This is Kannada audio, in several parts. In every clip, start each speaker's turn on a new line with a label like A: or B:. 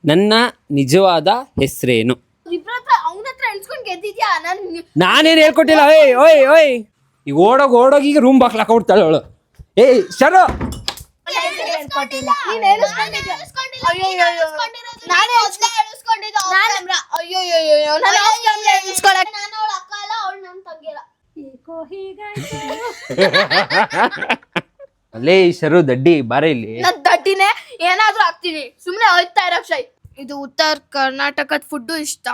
A: ನನ್ನ ನಿಜವಾದ ಹೆಸರೇನು? ನಾನೇನು ಹೇಳ್ಕೊಟ್ಟಿಲ್ಲ. ಓಯ್ ಓಯ್ ಓಯ್ ಈಗ ಓಡೋಗಿ ಈಗ ರೂಮ್ ಬಾಕ್ಲಾಕ ಕೊಡ್ತಾಳೆ ಅವಳು. ಏಯ್ ಶರು ಅಲ್ಲೇ ಶರು ದಡ್ಡಿ ಬಾರ ಇಲ್ಲಿ.
B: ದಡ್ಡಿನೇ ಏನಾದ್ರೂ ಆಗ್ತೀನಿ, ಸುಮ್ನೆ ಹೋಯ್ತಾ ಇರ ಅಕ್ಷಯ್. ಇದು ಉತ್ತರ ಕರ್ನಾಟಕದ ಫುಡ್ ಇಷ್ಟ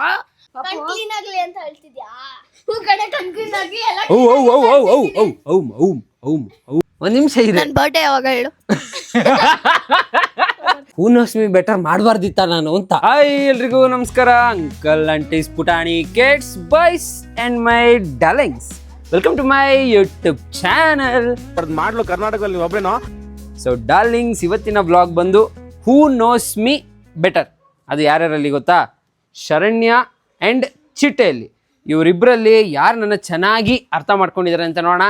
B: ಆಗ್ಲಿ ಅಂತ ಹೇಳ್ತಿದ್ಯಾ?
A: ಒಂದ್ ನಿಮಿಷ ಇದೆ.
B: ನನ್ ಬರ್ಡೇ ಯಾವಾಗ ಹೇಳು?
A: ಹೂ ನೋಸ್ ಮೀ ಬೆಟರ್ ಮಾಡಬಾರ್ದಿತ್ತ ನಾನು ಅಂತ. ಹಾಯ್ ಎಲ್ರಿಗೂ ನಮಸ್ಕಾರ, ಅಂಕಲ್ ಆಂಟೀಸ್ ಪುಟಾಣಿ kids boys and my darlings, welcome to my YouTube channel.
C: ಮಾಡ್ಲು ಕರ್ನಾಟಕದಲ್ಲಿ ಒಬ್ರೇನೋ.
A: ಸೊ ಡಾರ್ಲಿಂಗ್ಸ್, ಇವತ್ತಿನ ಬ್ಲಾಗ್ ಬಂದು ಹೂ ನೋಸ್ ಮೀ ಬೆಟರ್. ಅದು ಯಾರ್ಯಾರಲ್ಲಿ ಗೊತ್ತಾ? ಶರಣ್ಯ ಆ್ಯಂಡ್ ಚಿಟ್ಟೆಯಲ್ಲಿ. ಇವರಿಬ್ಬರಲ್ಲಿ ಯಾರು ನನ್ನ ಚೆನ್ನಾಗಿ ಅರ್ಥ ಮಾಡ್ಕೊಂಡಿದ್ದಾರೆ ಅಂತ ನೋಡೋಣ.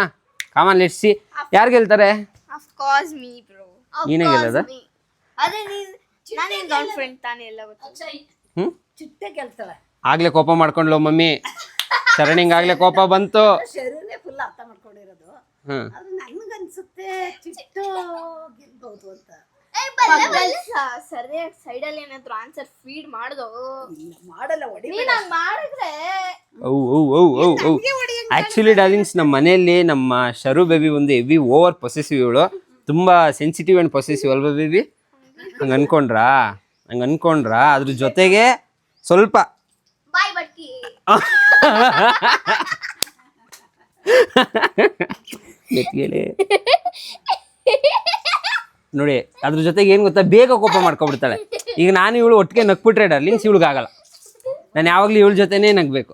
A: Common let's see. ಯಾರು ಗೆಲ್ತಾರೆ?
B: Of course me bro.
A: ನೀನೇ ಗೆಲ್ಲದ?
B: ಅದೇ ನಾನು ನಿನ್ ಗರ್ಲ್ ಫ್ರೆಂಡ್ ತಾನೇ, ಎಲ್ಲ ಗೊತ್ತು.
D: ಚಿಟ್ಟೆ ಗೆಲ್ತಾಳೆ.
A: ಆಗ್ಲೇ ಕೋಪ ಮಾಡ್ಕೊಂಡ್ಲು ಮಮ್ಮಿ. ಶರಣ್ಯಂಗೆ ಆಗ್ಲೇ ಕೋಪ ಬಂತು.
D: ಶರುನೇ ಫುಲ್ ಅರ್ಥ ಮಾಡ್ಕೊಂಡಿರೋದು. ಅದು ನನ್ಗನ್ಸುತ್ತೆ ಚಿಟ್ಟು ಗೆಲ್ಬಹುದು ಅಂತ.
B: ಸರಿಯಾಗಿ ಸೈಡಲ್ಲಿ ಏನಾದ್ರು ಆನ್ಸರ್ ಫೀಡ್ ಮಾಡ್ದು
D: ಮಾಡಲ್ಲ,
B: ನೀನ್ ಹಂಗ್ ಮಾಡಿದ್ರೆ.
A: ಆಕ್ಚುಲಿ ಡಾರ್ಲಿಂಗ್ಸ್, ನಮ್ಮ ಮನೆಯಲ್ಲಿ ನಮ್ಮ ಶರು ಬೇಬಿ ಒಂದು ಹೆವಿ ಓವರ್ ಪೊಸೆಸಿವ್. ಇವಳು ತುಂಬಾ ಸೆನ್ಸಿಟಿವ್ ಅಂಡ್ ಪೊಸೆಸಿವ್ ಅಲ್ವಾ ಬೇಬಿ? ಹಂಗೆ ಅನ್ಕೊಂಡ್ರಾ? ಅದ್ರ ಜೊತೆಗೆ ಸ್ವಲ್ಪ
B: ಬಾಯ್ ಬಟ್ಟಿ
A: ನೋಡಿ, ಅದ್ರ ಜೊತೆಗೆ ಏನು ಗೊತ್ತಾ, ಬೇಗ ಕೋಪ ಮಾಡ್ಕೊಬಿಡ್ತಾಳೆ. ಈಗ ನಾನು ಇವಳು ಒಟ್ಟಿಗೆ ನಕ್ಬಿಟ್ರೆ ಡಾರ್ಲಿಂಗ್ಸ್ ಇವಳಿಗಾಗಲ್ಲ. ನಾನು ಯಾವಾಗಲೂ ಇವಳ ಜೊತೆನೇ ನಗ್ಬೇಕು.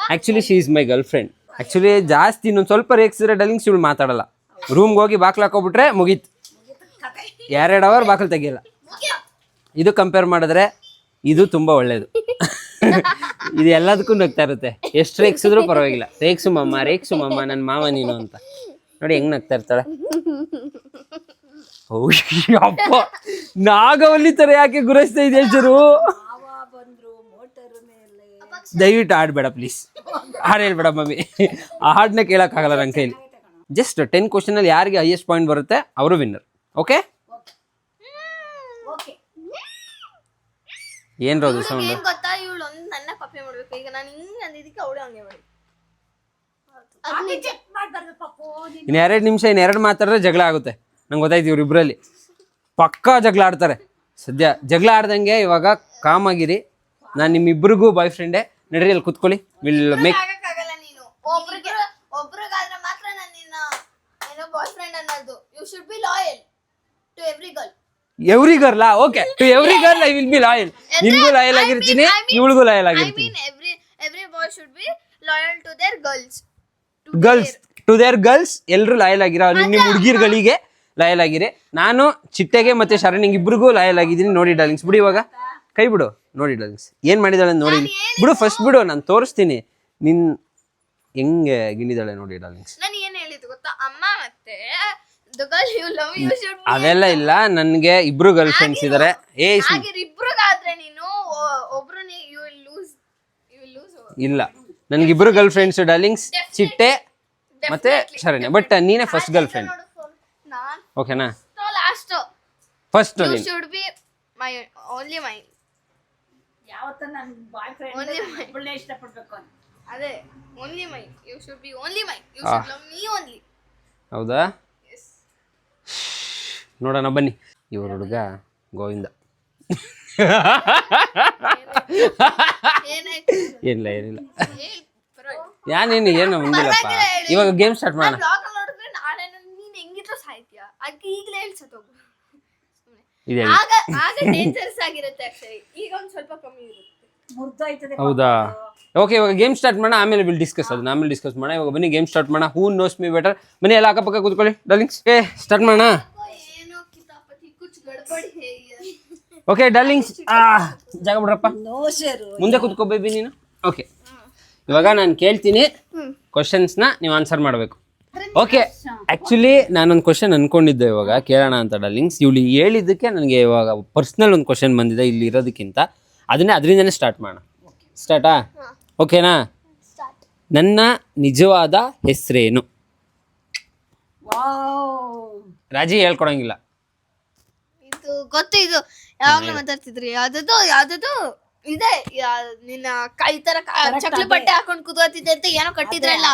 A: Actually she is my girlfriend. Actually ಜಾಸ್ತಿ ಇನ್ನೊಂದು ಸ್ವಲ್ಪ ರೇಗಿಸಿದ್ರೆ ಡಾರ್ಲಿಂಗ್ಸ್ ಇವಳು ಮಾತಾಡಲ್ಲ. ರೂಮ್ಗೆ ಹೋಗಿ ಬಾಕ್ಲು ಹಾಕೋಬಿಟ್ರೆ ಮುಗೀತು, 2 ಅವರ್ ಬಾಕ್ಲು ತೆಗಿಯಲ್ಲ. ಇದು ಕಂಪೇರ್ ಮಾಡಿದ್ರೆ ಇದು ತುಂಬ ಒಳ್ಳೆಯದು. ಇದು ಎಲ್ಲದಕ್ಕೂ ನಗ್ತಾ ಇರುತ್ತೆ. ಎಷ್ಟು ರೇಗಿಸಿದ್ರೂ ಪರವಾಗಿಲ್ಲ. ರೇಗ್ಸು ಮಮ್ಮ ನನ್ನ ಮಾವ ನೀನು ಅಂತ. ನೋಡಿ ಹೆಂಗ್ ನಗ್ತಾ ಇರ್ತಾಳೆ. ಅಪ್ಪ, ನಾಗವಲ್ಲಿ ತರ ಯಾಕೆ ಗುರಸ್ತಾ ಇದೆ ಶರು? ದಯವಿಟ್ಟು ಆಡ್ಬೇಡ ಪ್ಲೀಸ್. ಹಾಡು ಹೇಳ್ಬೇಡ ಮಮ್ಮಿ. ಆ ಹಾಡನ್ನ ಕೇಳಕ್ಕಾಗಲ್ಲ ನನ್ನ ಕೈಲಿ. ಜಸ್ಟ್ 10 ಕ್ವಶನಲ್ಲಿ ಯಾರಿಗೆ ಹೈಯೆಸ್ಟ್ ಪಾಯಿಂಟ್ ಬರುತ್ತೆ ಅವರು ವಿನ್ನರ್. ಓಕೆ? ಏನ್ ರೋದು ಸೌಂಡ್?
B: ಏನ್ ಗೊತ್ತಾ, ಇವಳು ಒಂದು ನನ್ನ ಕಾಪಿ ಮಾಡ್ಬೇಕು. ಈಗ ನಾನು ಹಿಂಗ್ ಅಂದಿದ್ದಕ್ಕೆ ಅವಳು ಹಂಗೆ ಮಾಡಿ.
A: ಇನ್ನು 2 ನಿಮಿಷ, ಇನ್ನು 2 ಮಾತಾಡಿದ್ರೆ ಜಗಳ ಆಗುತ್ತೆ. ನಂಗೆ ಗೊತ್ತಾಯ್ತು ಇವ್ರಿಬ್ರಲ್ಲಿ ಪಕ್ಕಾ ಜಗಳ ಆಡ್ತಾರೆ. ಸದ್ಯ ಜಗಳ ಆಡ್ದಂಗೆ ಇವಾಗ ಕಾಮ್ ಆಗಿರಿ. ನಾನು ನಿಮ್ಮಿಬ್ಬರಿಗೂ ಬಾಯ್ ಫ್ರೆಂಡೇ. ನಡ್ರಿ ಅಲ್ಲಿ ಕುತ್ಕೊಳ್ಳಿ. Will make.
B: ಆಗಲ್ಲ, ನೀನು ಒಬ್ರಿಗಾದ್ರೆ ಮಾತ್ರ ನಾನು ನಿನ್ನ ಏನೋ ಬಾಯ್ ಫ್ರೆಂಡ್ ಅನ್ನೋದು. You should be loyal to every girl.
A: Every girl? Okay, to every girl I will be loyal. ನಿನ್ಗೂ ಲಾಯಲ್ ಆಗಿರ್ತೀನಿ, ಇವಳಿಗೂ ಲಾಯಲ್ ಆಗಿರ್ತೀನಿ.
B: Every boy should be loyal to their
A: to their girls. ಎಲ್ಲರೂ ಲಾಯಲ್ ಆಗಿರೋ ನಿಮ್ಮ ಹುಡುಗಿರ್ಗಳಿಗೆ ಲಾಯಲ್ ಆಗಿರಿ. ನಾನು ಚಿಟ್ಟೆಗೆ ಮತ್ತೆ ಶರಣ್ಯಂಗೆ ಇಬ್ರಿಗೂ ಲಾಯಲ್ ಆಗಿದ್ದೀನಿ. ನೋಡಿ ಡಾರ್ಲಿಂಗ್ಸ್, ಬಿಡು ಇವಾಗ ಕೈ ಬಿಡು. ನೋಡಿ ಡಾರ್ಲಿಂಗ್ಸ್ ಏನು ಮಾಡಿದಾಳೆ ನೋಡಿ. ಬಿಡು ಫಸ್ಟ್ ಬಿಡು, ನಾನು ತೋರಿಸ್ತೀನಿ ನಿನ್ ಹೆಂಗೆ ಗಿಣಿದಾಳೆ. ನೋಡಿ ಡಾರ್ಲಿಂಗ್ಸ್,
B: ನಾನು ಏನು ಹೇಳಿದ್ದು ಗೊತ್ತಾ, ಅಮ್ಮ ಮತ್ತೆ the girl you love you should be.
A: ಅವೆಲ್ಲ ಇಲ್ಲ, ನನಗೆ ಇಬ್ರು ಗರ್ಲ್ ಫ್ರೆಂಡ್ಸ್ ಇದ್ದಾರೆ.
B: ಇಬ್ರಿಗಾದ್ರೆ ನೀನು ಒಬ್ರು you will lose.
A: ಇಲ್ಲ, ನನಗಿಬ್ರು ಗರ್ಲ್ ಫ್ರೆಂಡ್ಸ್ ಡಾರ್ಲಿಂಗ್ಸ್, ಚಿಟ್ಟೆ ಮತ್ತೆ ಶರಣ್ಯ. ಬಟ್ ನೀನೇ ಫಸ್ಟ್ ಗರ್ಲ್ ಫ್ರೆಂಡ್, ಓಕೆನಾ?
B: Last
A: first
B: you should be my only mine.
D: ಯಾವತ್ತ ನನ್ನ ಬಾಯ್ ಫ್ರೆಂಡ್ ಒಳ್ಳೆ ಇಷ್ಟಪಡ್ಬೇಕು ಅಂತ.
B: ಅದೇ only mine. You should be only mine. You should love me only.
A: ಹೌದಾ? ನೋಡೋಣ ಬನ್ನಿ. ಇವ್ರ ಹುಡುಗ ಗೋವಿಂದ. ಏನಿಲ್ಲ ಯಾನೇನು ಏನು ಮುಂದಿಲ್ಲಪ್ಪ. ಇವಾಗ ಗೇಮ್ ಸ್ಟಾರ್ಟ್ ಮಾಡೋಣ.
B: ನೀನ್ ಹೆಂಗಿದ್ರು ಸಾಯ್ತೀಯ, ಅದಕ್ಕೆ ಈಗಲೇ ಹೇಳ್ಸೋದು.
A: ಇದೆ
B: ಆಗ ಡೇಂಜರಸ್ ಆಗಿರುತ್ತೆ ಆಕ್ಚುಲಿ. ಈಗ ಒಂದು ಸ್ವಲ್ಪ ಕಮ್ಮಿ ಇರುತ್ತೆ,
D: ಮುರ್ದೋಯ್ತದೆ.
A: ಹೌದಾ? ಓಕೆ, ಇವಾಗ ಗೇಮ್ ಸ್ಟಾರ್ಟ್ ಮಾಡೋಣ. ಆಮೇಲೆ ವಿಲ್ ಡಿಸ್ಕಸ್ ಅದನ್ನ. ಆಮೇಲೆ ಡಿಸ್ಕಸ್ ಮಾಡೋಣ. ಇವಾಗ ಬನ್ನಿ ಗೇಮ್ ಸ್ಟಾರ್ಟ್ ಮಾಡೋಣ. ಹೂ ನೋಸ್ ಮೀ ಬೆಟರ್. ಬನ್ನಿ ಎಲ್ಲ ಅಕ್ಕಪಕ್ಕ ಕೂತ್ಕೊಳ್ಳಿ ಡಾರ್ಲಿಂಗ್ಸ್. ಸ್ಟಾರ್ಟ್ ಮಾಡೋಣ.
B: ಏನೋ ಕಿತಾಪತಿ ಕುಚ್ ಗಡ್ಬಡಿ ಹೇ.
A: ಓಕೆ ಡಾರ್ಲಿಂಗ್ಸ್, ಜಾಗ ಬಿಡ್ರಪ್ಪ.
D: ನೋ ಶರು,
A: ಮುಂದೆ ಕೂತ್ಕೋ ಬೇಬಿ ನೀನು. ಓಕೆ, ಇವಾಗ ನಾನು ಕೇಳ್ತೀನಿ ಕ್ವಶನ್ಸ್ನ ನೀವು ಆನ್ಸರ್ ಮಾಡಬೇಕು. ಓಕೆ ಆ್ಯಕ್ಚುಲಿ ನಾನೊಂದು ಕ್ವಶನ್ ಅನ್ಕೊಂಡಿದ್ದೆ ಇವಾಗ ಕೇಳೋಣ ಅಂತ ಡಾರ್ಲಿಂಗ್ಸ್. ಇವಳು ಹೇಳಿದ್ದಕ್ಕೆ ನನಗೆ ಇವಾಗ ಪರ್ಸ್ನಲ್ ಒಂದು ಕ್ವಶನ್ ಬಂದಿದೆ ಇಲ್ಲಿ ಇರೋದಕ್ಕಿಂತ. ಅದರಿಂದನೇ ಸ್ಟಾರ್ಟ್ ಮಾಡೋಣ. ಸ್ಟಾರ್ಟಾ? ಓಕೆನಾ? ನನ್ನ ನಿಜವಾದ ಹೆಸರೇನು? ರಾಜಿ ಹೇಳ್ಕೊಡಂಗಿಲ್ಲ.
B: ಇದು ಗೊತ್ತು, ಇದು ಯಾವಾಗ್ಲೂ ಮಾತಾಡ್ತಿದ್ರಿ. ಯಾವ್ದದು ಇದೆ ನಿನ್ನ ಕೈ ತರ ಚಕ್ಲಿ ಬಟ್ಟೆ ಹಾಕೊಂಡ್ ಕುತ್ಕೋತಿದ್ದೆ ಅಂತ ಏನೋ ಕಟ್ಟಿದ್ರಲ್ಲ.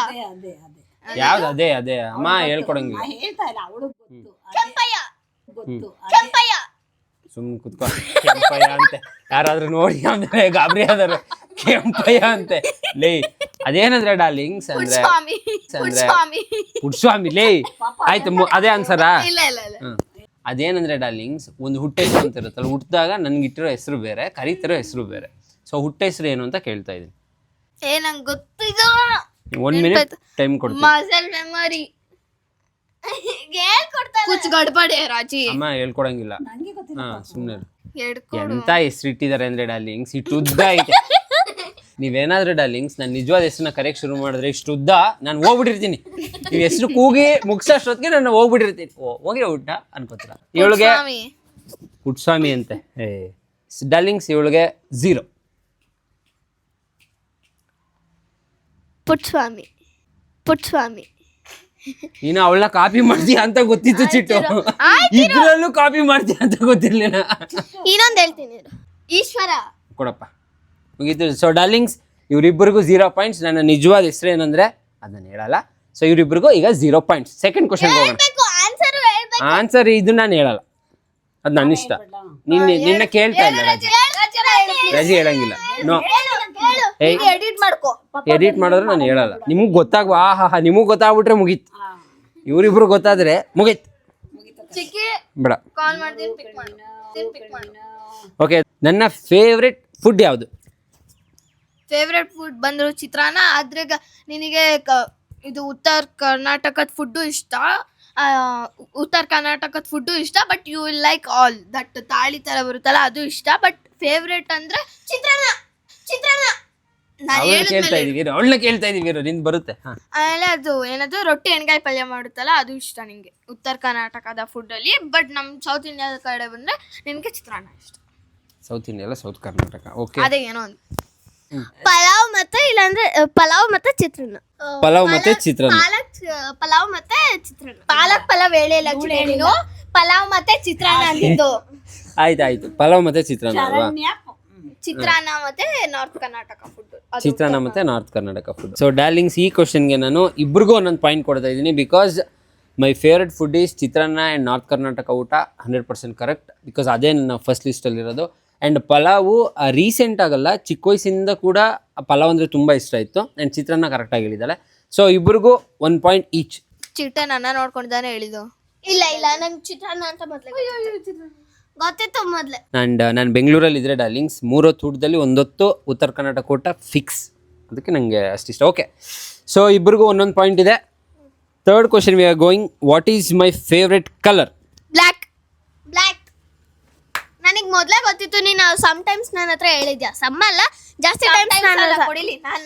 A: ಯಾವ್ದು? ಅದೇ ಅಮ್ಮ ಹೇಳ್ಕೊಡಂಗಿಲ್ಲ.
D: ಹೇಳ್ತಾ ಇಲ್ಲ ಅವಳು ಗೊತ್ತು.
B: ಕೆಂಪಯ್ಯ.
D: ಗೊತ್ತು.
B: ಕೆಂಪಯ್ಯ.
A: ಸುಮ್ಮನೆ ಕುತ್ಕೊ. ಕೆಂಪಯ್ಯ ಅಂತೆ ಯಾರಾದ್ರೂ ನೋಡಿ ಅಂದ್ರೆ ಗಾಬರಿ ಆದರು. ಕೆಂಪಯ್ಯ ಅಂತೆ ಲೇ. ಅದೇನಂದ್ರೆ ಡಾರ್ಲಿಂಗ್ಸ್ ಅಂದ್ರೆ ಪುಟ್ಸ್ವಾಮಿ ಲೇ. ಆಯ್ತು, ಅದೇ ಆನ್ಸರಾ?
B: ಇಲ್ಲ ಇಲ್ಲ ಇಲ್ಲ.
A: ಅದೇನಂದ್ರೆ ಡಾರ್ಲಿಂಗ್ಸ್, ಒಂದು ಹುಟ್ಟ ಹೆಸರು ಅಂತ ಇರುತ್ತಲ್ಲ, ಹುಟ್ಟಿದಾಗ ನನ್ಗಿಟ್ಟಿರೋ ಹೆಸರು ಬೇರೆ, ಕರೀತಿರೋ ಹೆಸರು ಬೇರೆ. ಸೊ ಹುಟ್ಟ ಹೆಸರು ಏನು ಅಂತ ಕೇಳ್ತಾ ಇದೀನಿ.
B: ನಂಗೆ ಗೊತ್ತಿದ್ದು
A: 1 ಮಿನಿಟ್ ಟೈಮ್ ಕೊಡ್ತೀನಿ.
B: ಮಸಲ್ ಮೆಮೊರಿ ಹೇಳ್ಕೊಡ್ತಾರೆ. ಕುಚ್ ಗಡ್ಬಡೆ ರಾಜಿ.
A: ಅಮ್ಮ ಹೇಳ್ಕೊಡಂಗಿಲ್ಲ.
D: ನಂಗೆ ಗೊತ್ತಿಲ್ಲ.
A: ಹಾ ಸುಮ್ಮನೆ.
B: ಹೇಳ್ಕೊಡು.
A: ಎಂತ ಹೆಸರು ಇಟ್ಟಿದ್ದಾರೆ ಅಂದ್ರೆ ಡಾರ್ಲಿಂಗ್ಸ್, ಇಷ್ಟು ಉದ್ದ ಐತೆ. ನೀವೇನಾದ್ರೂ ಡಾರ್ಲಿಂಗ್ಸ್ ನನ್ನ ನಿಜವಾದ ಹೆಸರನ್ನ ಕರೆಕ್ಟ್ ಶುರು ಮಾಡಿದ್ರೆ ಇಷ್ಟು ಉದ್ದ ನಾನು ಹೋಗ್ಬಿಟ್ಟಿರ್ತೀನಿ. ನೀವು ಹೆಸರು ಕೂಗಿ ಮುಗಿಸೋಷ್ಟೊತ್ತಿಗೆ ನಾನು ಹೋಗ್ಬಿಟ್ಟಿರ್ತೀನಿ. ಹೋಗಿರೋ ಊಟ ಅನ್ಕೋತೀರ. ಇವಳಿಗೆ ಪುಟ್ಸ್ವಾಮಿ ಅಂತೆ. ಡಾರ್ಲಿಂಗ್ಸ್ ಇವಳಿಗೆ 0.
B: ಪುಟ್ಸ್ವಾಮಿ
A: ನೀನು ಅವಳನ್ನ ಕಾಪಿ ಮಾಡ್ತೀಯ ಅಂತ ಗೊತ್ತಿತ್ತು ಚಿಟ್ಟು. ಇದ್ರಲ್ಲೂ ಕಾಪಿ ಮಾಡ್ತೀಯ ಅಂತ ಗೊತ್ತಿರ್ಲಿಲ್ಲ.
B: ಇನ್ನೊಂದು ಹೇಳ್ತೀನಿ, ಈಶ್ವರ.
A: ಕೊಡಪ್ಪ, ಮುಗೀತು. ಸೊ ಡಾರ್ಲಿಂಗ್ಸ್ ಇವರಿಬ್ಬರಿಗೂ 0 ಪಾಯಿಂಟ್ಸ್. ನನ್ನ ನಿಜವಾದ ಹೆಸರು ಏನಂದ್ರೆ ಅದನ್ನ ಹೇಳಲ್ಲ. ಸೊ ಇವರಿಬ್ಬರಿಗೂ ಈಗ 0 ಪಾಯಿಂಟ್ಸ್. ಸೆಕೆಂಡ್ ಕ್ವಶನ್ ಹೋಗೋಣ. ಆನ್ಸರ್ ಇದು ನಾನು ಹೇಳಲ್ಲ, ಅದು ನನ್ನ ಇಷ್ಟ. ನಿನ್ನ ಕೇಳ್ತಾ ಇಲ್ಲ ರಾಜಿ ಹೇಳಂಗಿಲ್ಲ. ನೋ, ಎಡಿಟ್ ಮಾಡಿದ್ರೆ ನಾನು ಹೇಳಲ್ಲ. ನಿಮ್ಗೆ ಗೊತ್ತಾಗುವ ನಿಮಗೆ ಗೊತ್ತಾಗ್ಬಿಟ್ರೆ ಮುಗೀತು. ಇವರಿಬ್ರು ಗೊತ್ತಾದ್ರೆ ಮುಗೀತು. ಬೇಡ. ಓಕೆ, ನನ್ನ ಫೇವ್ರೆಟ್ ಫುಡ್ ಯಾವುದು?
B: ಫೇವ್ರೆಟ್ ಫುಡ್ ಬಂದ್ರು ಚಿತ್ರಾನ್ನ. ಆದ್ರೆ ನಿನಗೆ ಇದು ಉತ್ತರ ಕರ್ನಾಟಕದ ಫುಡ್ಡು ಇಷ್ಟ. ಉತ್ತರ ಕರ್ನಾಟಕದ ಫುಡ್ಡು ಇಷ್ಟ. But you will like all that. ತಾಳಿ ತರ ಬರುತ್ತಲ್ಲ ಅದು ಇಷ್ಟ. ಬಟ್ ಫೇವ್ರೆಟ್ ಅಂದ್ರೆ ಚಿತ್ರಾನ್ನ.
A: ಅವಳನ್ನ ಕೇಳ್ತಾ ಇದೀವಿ. ನಿಂದು ಬರುತ್ತೆ.
B: ಆಮೇಲೆ ಅದು ಏನದು ರೊಟ್ಟಿ ಎಣ್ಗಾಯಿ ಪಲ್ಯ ಮಾಡುತ್ತಲ್ಲ ಅದು ಇಷ್ಟ ನಿಂಗೆ ಉತ್ತರ ಕರ್ನಾಟಕದ ಫುಡ್ ಅಲ್ಲಿ. ಬಟ್ ನಮ್ ಸೌತ್ ಇಂಡಿಯಾದ ಕಡೆ ಬಂದ್ರೆ ನಿನ್ಗೆ ಚಿತ್ರಾನ್ನ ಇಷ್ಟ.
A: ಸೌತ್ ಇಂಡಿಯಾ ಅಲ್ಲ, ಸೌತ್ ಕರ್ನಾಟಕ. ಓಕೆ,
B: ಅದೇ ಏನೋ ಒಂದು ಪಲಾವ್ ಮತ್ತೆ ಇಲ್ಲಾಂದ್ರೆ ಪಲಾವ್ ಮತ್ತೆ ಚಿತ್ರಾನ್ನ.
A: ಪಲಾವ್ ಮತ್ತೆ ಚಿತ್ರಾನ್ನ.
B: ಪಲಾವ್ ಮತ್ತೆ ಚಿತ್ರಾನ್ನ. ಪಾಲಕ್ ಪಲಾವ್ ಹೇಳಿಲ್ಲ ನೀನು. ಪಲಾವ್ ಮತ್ತೆ ಚಿತ್ರಾನ್ನ ಅಂದಿದ್ದು.
A: ಆಯ್ತು, ಪಲಾವ್ ಮತ್ತೆ ಚಿತ್ರಾನ್ನ ಅಲ್ವಾ?
B: ಚಿತ್ರಾನ್ನ ಮತ್ತೆ ನಾರ್ತ್ ಕರ್ನಾಟಕ ಫುಡ್.
A: ಚಿತ್ರಾನ್ನ ಮತ್ತೆ north Karnataka food. So darlings ಈ ಕ್ವಶನ್ಗೆ ನಾನು ಇಬ್ರಿಗೂ ಒಂದೊಂದು ಪಾಯಿಂಟ್ ಕೊಡ್ತಾ ಇದ್ದೀನಿ. Because my favourite food is chitranna and north Karnataka ಊಟ 100% ಕರೆಕ್ಟ್. ಬಿಕಾಸ್ ಅದೇ ನನ್ನ ಫಸ್ಟ್ ಲಿಸ್ಟಲ್ಲಿರೋದು. ಆ್ಯಂಡ್ ಪಲಾವು ರೀಸೆಂಟ್ ಆಗಲ್ಲ, ಚಿಕ್ಕ ವಯಸ್ಸಿಂದ ಕೂಡ ಪಲಾವ್ ಅಂದರೆ ತುಂಬ ಇಷ್ಟ ಇತ್ತು. ಆ್ಯಂಡ್ ಚಿತ್ರಾನ್ನ ಕರೆಕ್ಟಾಗಿ ಹೇಳಿದ್ದಾಳೆ. ಸೊ ಇಬ್ರಿಗೂ 1 ಪಾಯಿಂಟ್ ಈಚ್.
B: ಚಿಟ್ಟನ್ನ ನೋಡ್ಕೊಂಡ್ತಾನೆ ಹೇಳಿದ್ದು. ಇಲ್ಲ ನಂಗೆ ಚಿತ್ರಾನ್ನ ಅಂತ ಮೊದಲೇ ಗೊತ್ತಿತ್ತು ಮೊದಲೇ. ಆ್ಯಂಡ್
A: ನಾನು ಬೆಂಗಳೂರಲ್ಲಿ ಇದ್ರೆ ಡಾರ್ಲಿಂಗ್ಸ್ 3 ಹೊತ್ತು ಊಟದಲ್ಲಿ 1 ಹೊತ್ತು ಉತ್ತರ ಕರ್ನಾಟಕ ಊಟ ಫಿಕ್ಸ್. ಅದಕ್ಕೆ ನನಗೆ ಅಷ್ಟಿಷ್ಟ. ಓಕೆ, ಸೊ ಇಬ್ರಿಗೂ 1 ಪಾಯಿಂಟ್ ಇದೆ. Third question we are going. What is my favourite colour?
B: Black. ನನಗೆ ಮೊದಲೇ ಗೊತ್ತಿತ್ತು. ನೀನು ಟೈಮ್ಸ್ ನನ್ನ ಹತ್ರ ಹೇಳಿದ್ಯಾ. ಸಮ್ಮ ಅಲ್ಲ, ಜಾಸ್ತಿ ಟೈಮ್ಸ್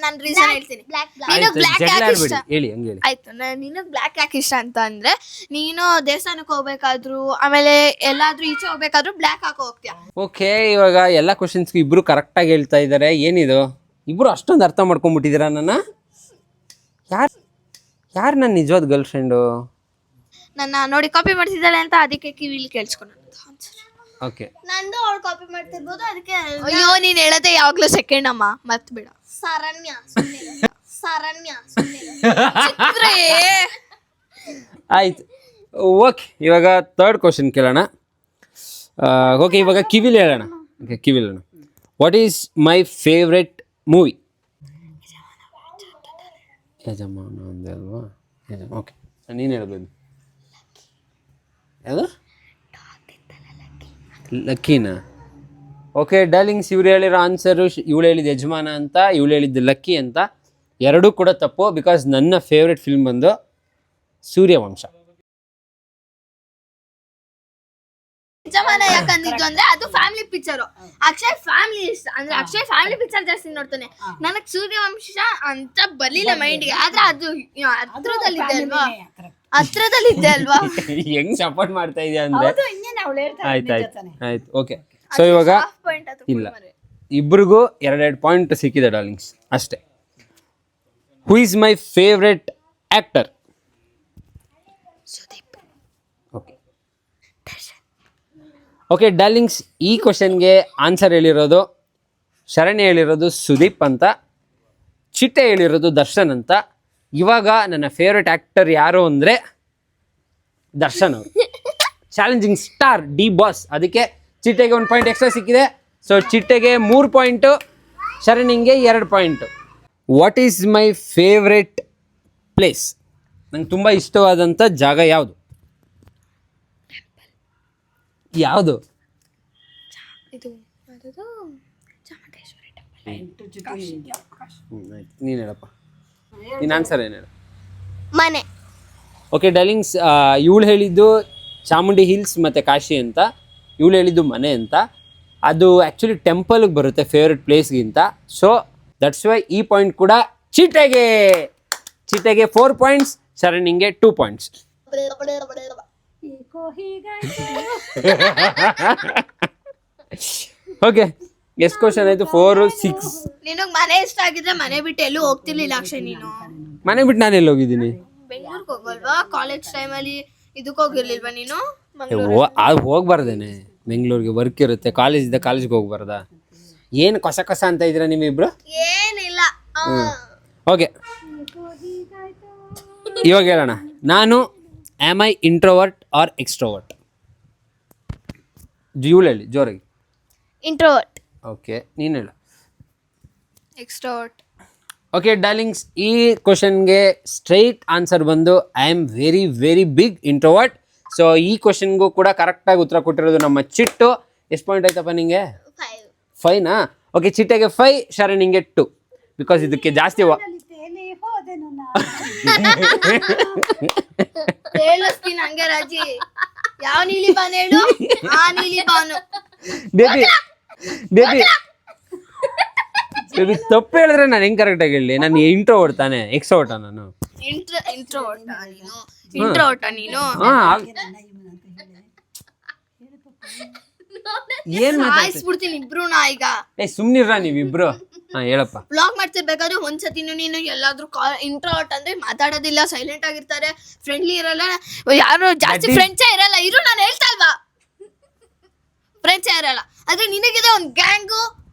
B: ನಾನು ರೀಸನ್ ಹೇಳ್ತೀನಿ. ನೀನು ಬ್ಲ್ಯಾಕ್ ಯಾಕೆ ಇಷ್ಟ?
A: ಹೇಳಿ, ಹಂಗೆ ಹೇಳಿ.
B: ಆಯ್ತು, ನೀನು ಬ್ಲ್ಯಾಕ್ ಯಾಕೆ ಇಷ್ಟ ಅಂತ ಅಂದ್ರೆ, ನೀನು ದೇವಸ್ಥಾನಕ್ಕೆ ಹೋಗ್ಬೇಕಾದ್ರು ಆಮೇಲೆ ಎಲ್ಲಾದ್ರೂ ಈಚೆ ಹೋಗ್ಬೇಕಾದ್ರು ಬ್ಲ್ಯಾಕ್ ಹಾಕೋ ಹೋಗ್ತೀಯ.
A: ಓಕೆ, ಇವಾಗ ಎಲ್ಲ ಕ್ವಶನ್ಸ್ಗೂ ಇಬ್ರು ಕರೆಕ್ಟಾಗಿ ಹೇಳ್ತಾ ಇದ್ದಾರೆ. ಏನಿದು ಇಬ್ರು ಅಷ್ಟೊಂದು ಅರ್ಥ ಮಾಡ್ಕೊಂಡ್ಬಿಟ್ಟಿದ್ದೀರಾ ನನ್ನ? ಯಾರು ನನ್ನ ನಿಜವಾದ ಗರ್ಲ್ ಫ್ರೆಂಡು?
B: ನನ್ನ ನೋಡಿ ಕಾಪಿ ಮಾಡ್ತಿದ್ದಾಳೆ ಅಂತ ಅದಕ್ಕೆ ಕಿವಿಲಿ ಕೇಳಿಸ್ಕೊಂಡು.
A: ಓಕೆ,
B: ನಂದು ಅವಳು ಕಾಪಿ ಮಾಡ್ತಿರ್ಬೋದು ಅದಕ್ಕೆ. ಅಯ್ಯೋ, ನೀನ್ ಹೇಳದೆ ಯಾವಾಗ್ಲೂ ಸೆಕೆಂಡ್ ಅಮ್ಮ, ಮತ್ ಬಿಡ. ಶರಣ್ಯ
A: ಆಯ್ತು. ಓಕೆ, ಇವಾಗ ಥರ್ಡ್ ಕ್ವಶನ್ ಕೇಳೋಣ. ಓಕೆ, ಇವಾಗ ಕಿವಿಲಿ ಹೇಳೋಣ. ಓಕೆ, ಕಿವಿಲಿ ಹೇಳೋಣ. What is my favourite movie? ಯಜಮಾನ ಅಂದೆ ಅಲ್ವಾ? ಓಕೆ, ನೀನು ಹೇಳ್ಬೋದು. ಯಾವುದು? ಲಕ್ಕಿನಾ? ಓಕೆ ಡಾರ್ಲಿಂಗ್ಸ್, ಇವ್ರು ಹೇಳಿರೋ ಆನ್ಸರು, ಇವಳು ಹೇಳಿದ್ದು ಯಜಮಾನ ಅಂತ, ಇವಳು ಹೇಳಿದ್ದು ಲಕ್ಕಿ ಅಂತ. ಎರಡೂ ಕೂಡ ತಪ್ಪು. ಬಿಕಾಸ್ ನನ್ನ ಫೇವ್ರೆಟ್ ಫಿಲ್ಮ್ ಬಂದು ಸೂರ್ಯವಂಶ.
B: ಯಜಮಾನ ಯಾಕಂದಿದ್ದು ಅಂದ್ರೆ ಅದು ಫ್ಯಾಮಿಲಿ ಪಿಕ್ಚರ್. ಅಕ್ಷಯ್ ಫ್ಯಾಮಿಲಿ ಇಷ್ಟ ಅಂದ್ರೆ ಅಕ್ಷಯ್ ಫ್ಯಾಮಿಲಿ ಪಿಕ್ಚರ್ ಜಾಸ್ತಿ ನೋಡ್ತಾನೆ. ನನಗ್ ಸೂರ್ಯವಂಶ ಅಂತ ಬರ್ಲಿಲ್ಲ ಮೈಂಡ್ಗೆ, ಆದ್ರೆ ಅದು ಹತ್ರದಲ್ಲಿದೆ ಅಲ್ವಾ, ಹತ್ರದಲ್ಲಿದೆ ಅಲ್ವಾ.
A: ಹೆಂಗ್ ಸಪೋರ್ಟ್ ಮಾಡ್ತಾ ಇದೆಯಾ ಅಂದ್ರೆ
D: ಹೌದು, ಇನ್ನೇನು ಅವಳು ಹೇಳ್ತಾಳೆ
A: ಆಯ್ತು
D: ನಿಜ
A: ಆಯ್ತು
D: ತಾನೆ.
A: ಆಯ್ತು ಓಕೆ. ಸೊ ಇವಾಗ
B: ಪಾಯಿಂಟ್ ಅದು
A: ಇಲ್ಲ, ಇಬ್ರಿಗೂ 2 ಪಾಯಿಂಟ್ ಸಿಕ್ಕಿದೆ ಡಾರ್ಲಿಂಗ್ಸ್ ಅಷ್ಟೇ. Who is my favourite actor?
B: Sudeep.
A: Okay okay darlings, ಈ ಕ್ವಶನ್ಗೆ ಆನ್ಸರ್ ಹೇಳಿರೋದು ಶರಣ್ಯ ಹೇಳಿರೋದು ಸುದೀಪ್ ಅಂತ, ಚಿಟ್ಟೆ ಹೇಳಿರೋದು ದರ್ಶನ್ ಅಂತ. ಇವಾಗ ನನ್ನ ಫೇವ್ರೆಟ್ ಆ್ಯಕ್ಟರ್ ಯಾರು ಅಂದರೆ ದರ್ಶನ್ ಅವರು, ಚಾಲೆಂಜಿಂಗ್ ಸ್ಟಾರ್, ಡಿ ಬಾಸ್. ಅದಕ್ಕೆ ಚಿಟ್ಟೆಗೆ 1 ಪಾಯಿಂಟ್ ಎಕ್ಸ್ಟ್ರಾ ಸಿಕ್ಕಿದೆ. ಸೊ ಚಿಟ್ಟೆಗೆ 3 ಪಾಯಿಂಟು, ಶರಣ್ಯಂಗೆ 2 point. What is my favourite place? ನಂಗೆ ತುಂಬ ಇಷ್ಟವಾದಂಥ ಜಾಗ ಯಾವುದು? ಯಾವುದು?
B: ಇದು ಅದದು ಚಾಮುಂಡೇಶ್ವರಿ ಟೆಂಪಲ್.
D: ಎಂಟು ಜೊತೆ ನಿಂಗೆ ಅವಕಾಶ.
A: ಆಯ್ತು, ನೀನು ಹೇಳಪ್ಪ, ನಿನ್ನ ಆನ್ಸರ್ ಏನು ಹೇಳು?
B: ಮನೆ.
A: ಓಕೆ ಡಾರ್ಲಿಂಗ್ಸ್, ಇವಳು ಹೇಳಿದ್ದು ಚಾಮುಂಡಿ ಹಿಲ್ಸ್ ಮತ್ತು ಕಾಶಿ ಅಂತ, ಇವಳು ಹೇಳಿದ್ದು ಮನೆ ಅಂತ. ಅದು ಆ್ಯಕ್ಚುಲಿ ಟೆಂಪಲ್ಗೆ ಬರುತ್ತೆ ಫೇವ್ರೆಟ್ ಪ್ಲೇಸ್ಗಿಂತ. ಸೊ ದಟ್ಸ್ ವೈ ಈ ಪಾಯಿಂಟ್ ಕೂಡ ಚಿಟ್ಟೆಗೆ. ಚಿಟ್ಟೆಗೆ 4 ಪಾಯಿಂಟ್ಸ್, ಶರಣ್ಯಂಗೆ 2 ಪಾಯಿಂಟ್ಸ್.
D: ಏಕೋ ಹೀಗಾಯ್ತು.
A: ಓಕೆ, ಎಷ್ಟು ಕ್ವಶನ್ ಆಯಿತು? 4, 6.
B: ನಿನಗ್ ಮನೆ ಇಷ್ಟ ಆಗಿದ್ರೆ ಮನೆ ಬಿಟ್ಟು ಎಲ್ಲೂ ಹೋಗ್ತಿರ್ಲಿಲ್ಲ ಅಕ್ಷಯ್ ನೀನು.
A: ಮನೆ ಬಿಟ್ಟು ನಾನು ಎಲ್ಲಿ ಹೋಗಿದ್ದೀನಿ?
B: ಬೆಂಗಳೂರಿಗೆ ಹೋಗಲ್ವಾ? ಕಾಲೇಜ್ ಟೈಮಲ್ಲಿ ಇದಕ್ಕೆ ಹೋಗಿರ್ಲಿಲ್ವಾ ನೀನು?
A: ಅದು ಹೋಗ್ಬಾರ್ದೇನೆ, ಬೆಂಗಳೂರಿಗೆ ವರ್ಕ್ ಇರುತ್ತೆ, ಕಾಲೇಜಿಂದ ಕಾಲೇಜ್ಗೆ ಹೋಗ್ಬಾರ್ದಾ? ಏನು ಕಸ ಕಸ ಅಂತ ಇದ್ದೀರಾ ನೀವಿಬ್ರು?
B: ಏನಿಲ್ಲ.
A: ಓಕೆ, ಇವಾಗ ಹೇಳೋಣ. ನಾನು am I introvert or extrovert? ಇವಳು ಹೇಳಿ ಜೋರಾಗಿ.
B: ಇಂಟ್ರೋವರ್ಟ್.
A: ಓಕೆ, ನೀನು ಹೇಳು.
B: ಎಕ್ಸ್ಟ್ರೋವರ್ಟ್.
A: ಓಕೆ ಡಾರ್ಲಿಂಗ್ಸ್, ಈ ಕ್ವಶನ್ಗೆ ಸ್ಟ್ರೈಟ್ ಆನ್ಸರ್ ಬಂದು I am very very big introvert. So ಈ ಕ್ವಶನ್ಗೂ ಕೂಡ ಕರೆಕ್ಟಾಗಿ ಉತ್ತರ ಕೊಟ್ಟಿರೋದು ನಮ್ಮ ಚಿಟ್ಟು. ಎಷ್ಟು ಪಾಯಿಂಟ್ ಆಯ್ತಪ್ಪ ನಿಂಗೆ? 5ನಾ? ಓಕೆ, ಚಿಟ್ಟೆಗೆ 5, ಶರಣ್ಯಂಗೆ 2. ಬಿಕಾಸ್ ಇದಕ್ಕೆ ಜಾಸ್ತಿ
D: ಅಲ್ಲಿ ತೇಲಿ ಹೋದೆನು ನಾನು.
B: ಹೇಳಿಸ್ತೀನಿ ಹಂಗೆ ರಾಜಿ. ಯಾವ ನೀಲಿ ಬಾನು ಹೇಳು? ಆ ನೀಲಿ ಬಾನು.
A: ಬೇಬಿ ಬೇಬಿ ಬೇಬಿ ತಪ್ಪು ಹೇಳಿದ್ರೆ ನಾನು ಹೆಂಗೆ ಕರೆಕ್ಟಾಗಿ ಹೇಳಿ? ನಾನು ಇಂಟ್ರೋವರ್ಟ್ ತಾನೆ, ಎಕ್ಸ್ಟ್ರೋವರ್ಟಾ ನಾನು?
B: ಇಂಟ್ರೋವರ್ಟ್ ನೀನು? ಇಂಟ್ರೋವರ್ಟ್ ನೀನು?
A: ಹಾಂ, ಏನು
B: ಸಾಯಿಸ್ಬಿಡ್ತೀನಿ ಇಬ್ರು ನಾ ಈಗ.
A: ಸುಮ್ಮನಿರ ನೀವಿಬ್ರು. ಹಾಂ ಹೇಳಪ್ಪ.
B: ಬ್ಲಾಗ್ ಮಾಡ್ತಿರ್ಬೇಕಾದ್ರೆ ಒಂದ್ಸತಿನೂ ನೀನು ಎಲ್ಲಾದ್ರೂ ಇಂಟ್ರೋವರ್ಟ್ ಅಂದ್ರೆ ಮಾತಾಡೋದಿಲ್ಲ, ಸೈಲೆಂಟ್ ಆಗಿರ್ತಾರೆ, ಫ್ರೆಂಡ್ಲಿ ಇರಲ್ಲ, ಯಾರು ಜಾಸ್ತಿ ಫ್ರೆಂಡ್ಸೇ ಇರಲ್ಲ. ಇರು, ನಾನು ಹೇಳ್ತಾ ಇಲ್ವಾ ಫ್ರೆಂಡ್ಸೇ ಇರಲ್ಲ. ಆದ್ರೆ ನಿನಗಿದೆ ಒಂದು ಗ್ಯಾಂಗು,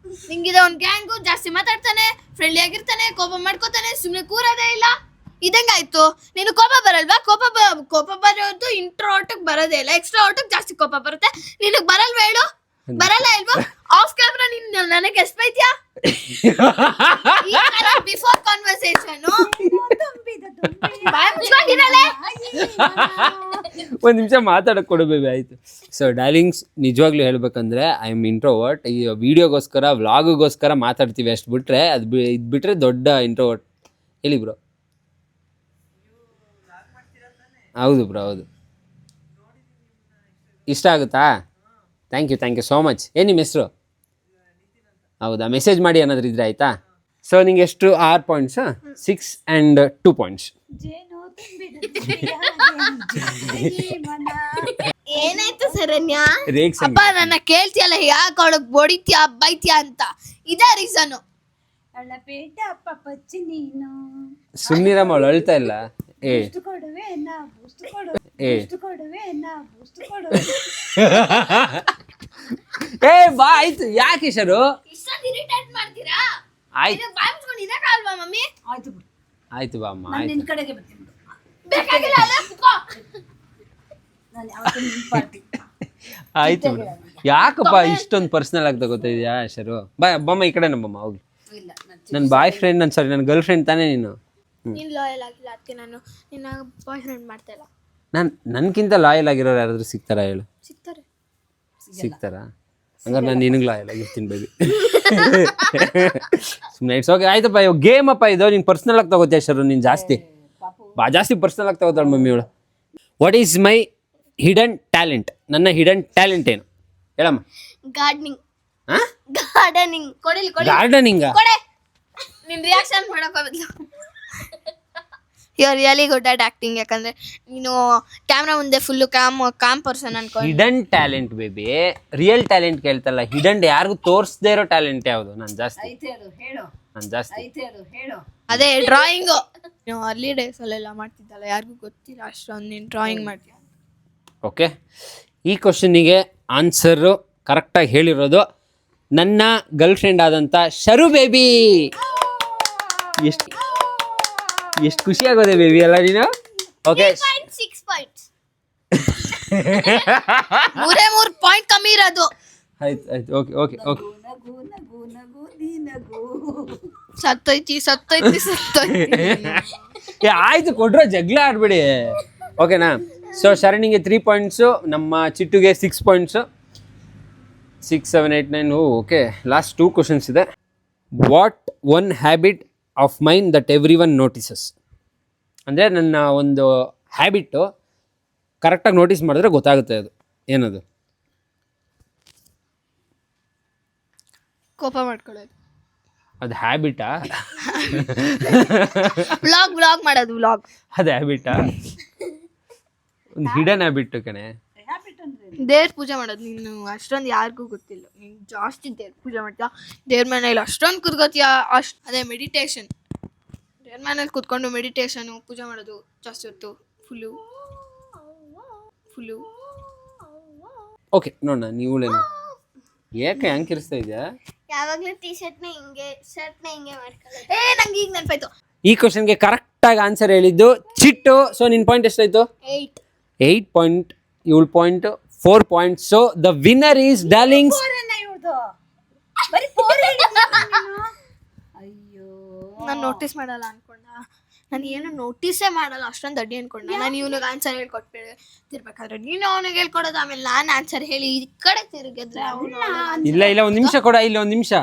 B: ನಿಂಗಿದೆ ಒಂದು ಗ್ಯಾಂಗು, ಜಾಸ್ತಿ ಮಾತಾಡ್ತಾನೆ, ಫ್ರೆಂಡ್ಲಿ ಆಗಿರ್ತಾನೆ, ಕೋಪ ಮಾಡ್ಕೋತಾನೆ, ಸುಮ್ಮನೆ ಕೂರೋದೇ ಇಲ್ಲ. ಇದಂಗಾಯ್ತು. ನೀನು ಕೋಪ ಬರಲ್ವಾ? ಕೋಪ ಬರೋದು ಇಂಟ್ರೋವರ್ಟ್ಗೆ ಬರೋದೇ ಇಲ್ಲ, ಎಕ್ಸ್ಟ್ರೋವರ್ಟ್ಗೆ ಜಾಸ್ತಿ ಕೋಪ ಬರುತ್ತೆ. ನಿನಗೆ ಬರಲ್ವಾ ಹೇಳು? ಬರಲ್ಲ ಇಲ್ವಾ? ಆಫ್ ಕ್ಯಾಮ್ರಾ ನೀನು ನನಗೆ ಎಷ್ಟು ಬೈತ್ಯಾ? ಬಿಫೋರ್ ಕಾನ್ವರ್ಸೇಷನ್
A: ಒಂದು ನಿಮಿಷ ಮಾತಾಡಕ್ಕೆ ಕೊಡಬೇಕು. ಆಯಿತು. ಸೊ ಡಾರ್ಲಿಂಗ್ಸ್, ನಿಜವಾಗ್ಲೂ ಹೇಳ್ಬೇಕಂದ್ರೆ ಐ ಆಮ್ ಇಂಟ್ರೋವರ್ಟ್. ಈ ವಿಡಿಯೋಗೋಸ್ಕರ ವ್ಲಾಗಿಗೋಸ್ಕರ ಮಾತಾಡ್ತೀವಿ ಅಷ್ಟು ಬಿಟ್ಟರೆ, ಇದು ಬಿಟ್ಟರೆ ದೊಡ್ಡ ಇಂಟ್ರೋವರ್ಟ್. ಹೇಳಿ ಬ್ರೋ. ಹೌದು ಬ್ರೋ, ಹೌದು. ಇಷ್ಟ ಆಗುತ್ತಾ? Thank you so much. ಏನು ನಿಮ್ಮ ಹೆಸರು? ಹೌದಾ, ಮೆಸೇಜ್ ಮಾಡಿ ಏನಾದರೂ ಇದ್ರೆ ಆಯಿತಾ? ಸೊ ನಿಂಗೆ ಎಷ್ಟು? 6 ಪಾಯಿಂಟ್ಸಾ? 6 and 2 ಪಾಯಿಂಟ್ಸ್.
B: ಏನಾಯ್ತು ಶರಣ್ಯ?
A: ರೇಕ್ಸ್
B: ಅಪ್ಪ ನನ್ನ ಕೇಳ್ತಿಯಲ್ಲ, ಯಾಕೆ ಅವಳಗ್ ಬಡಿತ್ಯಾ ಬೈತ್ಯಾ ಅಂತ? ಇದೇ ರೀಸನ್.
D: ಅಳ್ಳಪೇಟ ಅಪ್ಪ ಪಚ್ಚಿ ನೀನು.
A: ಸುಮ್ಮನಿರಮ್ಮ, ಅವಳು ಅಳ್ತಾ ಇಲ್ಲ.
D: ಬೂಸ್ಟ್ ಕೊಡುವೆ ನಾ, ಬೂಸ್ಟ್ ಕೊಡು, ಬೂಸ್ಟ್ ಕೊಡುವೆ ನಾ, ಬೂಸ್ಟ್ ಕೊಡು.
A: ಬಾ ಆಯ್ತು. ಯಾಕೆ ಶರು
B: ಇಷ್ಟೊಂದು ಇರಿಟೇಟ್ ಮಾಡ್ತೀರಾ?
A: ಆಯ್ತು
B: ಬಾಯ್ ಮುಚ್ಕೊಂಡು ಇರಕ್ಕಾಗಲ್ವಾ ಮಮ್ಮಿ?
D: ಆಯ್ತು ಬಿಡು,
A: ಆಯ್ತು ಬಾ ಅಮ್ಮ,
D: ನಾನು
A: ಆಯ್ತು.
D: ನಿನ್ ಕಡೆಗೆ ಬರ್ತೀನಿ ಬಿಡು.
B: ಬೇಕಾಗಿಲ್ಲ, ಅಲ್ಲೇ ಕುತ್ಕೋ.
D: ನಾನು ಯಾವತ್ತೂ ನಿನ್ ಪಾರ್ಟಿ.
A: ಆಯ್ತು ಬಿಡು. ಯಾಕಪ್ಪ ಇಷ್ಟೊಂದು ಪರ್ಸನಲ್ ಆಗಿ ತಗೋತಿದ್ಯಾ ಶರು? ಬಾ ಬಮ್ಮ, ಈ ಕಡೆ ನಮ್ಮಮ್ಮ ಹೋಗಿ.
D: ಇಲ್ಲ,
A: ನನ್ನ ಬಾಯ್ ಫ್ರೆಂಡ್, ನನ್ನ ಗರ್ಲ್ ಫ್ರೆಂಡ್ ತಾನೇ ನೀನು?
B: ನೀನ್ ಲಾಯಲ್ ಆಗಿಲ್ಲ, ಅದಕ್ಕೆ ನಾನು ನಿನ್ನ ಬಾಯ್ ಫ್ರೆಂಡ್ ಮಾಡ್ತಾ ಇಲ್ಲ.
A: ನನ್ಕಿಂತ ಲಾಯಲ್ ಆಗಿರೋರು ಯಾರಾದ್ರೂ ಸಿಗ್ತಾರಾ ಹೇಳು?
B: ಸಿಗ್ತಾರೆ.
A: ಸಿಗ್ತಾರಾ? ಹಂಗಾರೆ ನಾನು ನಿನಗೆ ಲಾಯಲ್ ಆಗಿರ್ತೀನಿ ಬೇಬಿ. ಸುಮ್ಮನೆ ಇಟ್ಸ್ ಓಕೆ. ಆಯ್ತಪ್ಪ, ಇವಾಗ ಗೇಮ್ ಅಪ್ಪ ಇದು. ನೀನು ಪರ್ಸ್ನಲ್ ಆಗಿ ತಗೋತೀಯ ಶರು, ನೀನು ಜಾಸ್ತಿ ಪರ್ಸ್ನಲ್ ಆಗಿ ತಗೋತಾಳೆ ಮಮ್ಮಿ ಅವಳು. What is my hidden talent? ನನ್ನ ಹಿಡನ್ ಟ್ಯಾಲೆಂಟ್ ಏನು? ಹೇಳಮ್ಮ.
B: ಗಾರ್ಡನಿಂಗ್. ಗಾರ್ಡನಿಂಗ್ ಕೊಡಿಲಿ
A: ಗಾರ್ಡನಿಂಗ?
B: ಕೊಡೆ. ನಿನ್ ರಿಯಾಕ್ಷನ್ ಮಾಡಕ್ ಬದಲು you are really good at acting. ಯಾಕಂದ್ರೆ ನೀನು ಕ್ಯಾಮ್ರಾ ಮುಂದೆ ಫುಲ್ಲು ಕಾಮ್ ಪರ್ಸನ್ ಅನ್ಕೊಂಡು.
A: Hidden talent baby, real talent ಕೇಳ್ತಲ್ಲ. ಹಿಡನ್ ಯಾರಿಗೂ ತೋರಿಸದೇ ಇರೋ ಟ್ಯಾಲೆಂಟ್ ಯಾವುದು? ನಾನು ಜಾಸ್ತಿ.
B: ಅದೇ ಡ್ರಾಯಿಂಗು. ನೀವು ಅರ್ಲಿ ಡೇಸ್ ಅಲ್ಲೆಲ್ಲ ಮಾಡ್ತಿದ್ದಲ್ಲ, ಯಾರಿಗೂ ಗೊತ್ತಿಲ್ಲ ಅಷ್ಟೊಂದು ನೀನು ಡ್ರಾಯಿಂಗ್ ಮಾಡ್ತೀಯ.
A: ಓಕೆ, ಈ ಕ್ವಶನಿಗೆ ಆನ್ಸರು ಕರೆಕ್ಟಾಗಿ ಹೇಳಿರೋದು ನನ್ನ ಗರ್ಲ್ ಫ್ರೆಂಡ್ ಆದಂಥ ಶರು ಬೇಬಿ. ಎಷ್ಟು ಖುಷಿ ಆಗೋದೆ ಬೇಬಿ ಅಲ್ಲ ನೀನು? Okay,
B: 6 points. 3 ಪಾಯಿಂಟ್ ಕಮ್ಮಿ ಇರೋದು.
A: ಆಯ್ತು. ಓಕೆ.
B: ಸತ್ತೈತಿ.
A: ಆಯ್ತು, ಕೊಡ್ರೋ, ಜಗಳ ಆಡ್ಬೇಡಿ. ಓಕೆನಾ? ಸೊ ಶರಣಿಗೆ 3 ಪಾಯಿಂಟ್ಸು, ನಮ್ಮ ಚಿಟ್ಟುಗೆ 6 ಪಾಯಿಂಟ್ಸು. 6, 7, 8, 9. ಓಕೆ, ಲಾಸ್ಟ್ 2 ಕ್ವಶನ್ಸ್ ಇದೆ. What one habit of main that every one notices? ಅಂದರೆ ನನ್ನ ಒಂದು ಹ್ಯಾಬಿಟ್ಟು ಕರೆಕ್ಟಾಗಿ ನೋಟಿಸ್ ಮಾಡಿದ್ರೆ ಗೊತ್ತಾಗುತ್ತೆ ಅದು ಏನದು.
B: ಕೋಪ ಮಾಡ್ಕೊಳ್ಳೋದು.
A: ಅದು ಹ್ಯಾಬಿಟಾ?
B: ವ್ಲಾಗ್ ಮಾಡೋದು. ವ್ಲಾಗ್
A: ಅದು ಹ್ಯಾಬಿಟಾ? ಒಂದು ಹಿಡನ್ ಹ್ಯಾಬಿಟ್ಟು ಕಣೆ.
B: ದೇವ್ರ ಪೂಜೆ ಮಾಡೋದು. ನೀನು ಅಷ್ಟೊಂದು ಯಾರಿಗೂ ಗೊತ್ತಿಲ್ಲ, ನೀನು ಜಾಸ್ತಿ ದೇವ್ರ ಪೂಜೆ ಮಾಡ್ತೀಯ. ದೇವ್ರ ಮನೇಲಿ ಅಷ್ಟೊಂದು ಕೂತ್ಕೋತೀಯ. ಅದೇ ಮೆಡಿಟೇಷನ್. ದೇವ್ರ ಮನೇಲಿ ಕೂತ್ಕೊಂಡು ಮೆಡಿಟೇಷನು, ಪೂಜೆ ಮಾಡೋದು ಜಾಸ್ತಿ ಹೊತ್ತು. ಫುಲ್ಲು.
A: ಓಕೆ, ನೋಡೋಣ ನೀವುಳೇನು ಯಾಕೆ ಹಂಗೆ ಕಿರಿಸ್ತಾ ಇದೆಯಾ?
B: ಯಾವಾಗಲೂ ಶರ್ಟ್ನ ಹಿಂಗೆ ಮಾಡ್ಕೊಳ್ಳೋದು. ನಂಗೆ ಈಗ ನೆನಪಾಯ್ತು.
A: ಈ ಕ್ವಶನ್ಗೆ ಕರೆಕ್ಟಾಗಿ ಆನ್ಸರ್ ಹೇಳಿದ್ದು ಚಿಟ್ಟು. ಸೊ ನಿನ್ನ ಪಾಯಿಂಟ್ ಎಷ್ಟಾಯ್ತು? 8 point. 7 point, 4 point. So the winner is darlings.
B: ನಾನು ನೋಟಿಸ್ ಮಾಡಲ್ಲ ಅನ್ಕೊಂಡ. ನಾನು ಏನು ನೋಟಿಸೇ ಮಾಡಲ್ಲ, ಅಷ್ಟೊಂದು ಅಡ್ಡಿ ಅನ್ಕೊಂಡ. ನಾನು ಇವನಿಗೆ ಆನ್ಸರ್ ಹೇಳ್ಕೊಟ್ಟಿರ್ಬೇಕಾದ್ರೆ ನೀನು ಅವನಿಗೆ ಹೇಳ್ಕೊಡೋದು, ಆಮೇಲೆ ನಾನು ಆನ್ಸರ್ ಹೇಳಿ ಈ ಕಡೆ ತಿರುಗಿದ್ರೆ
A: ಇಲ್ಲ, ಒಂದು ನಿಮಿಷ ಕೊಡ. ಇಲ್ಲ, ಒಂದು ನಿಮಿಷ.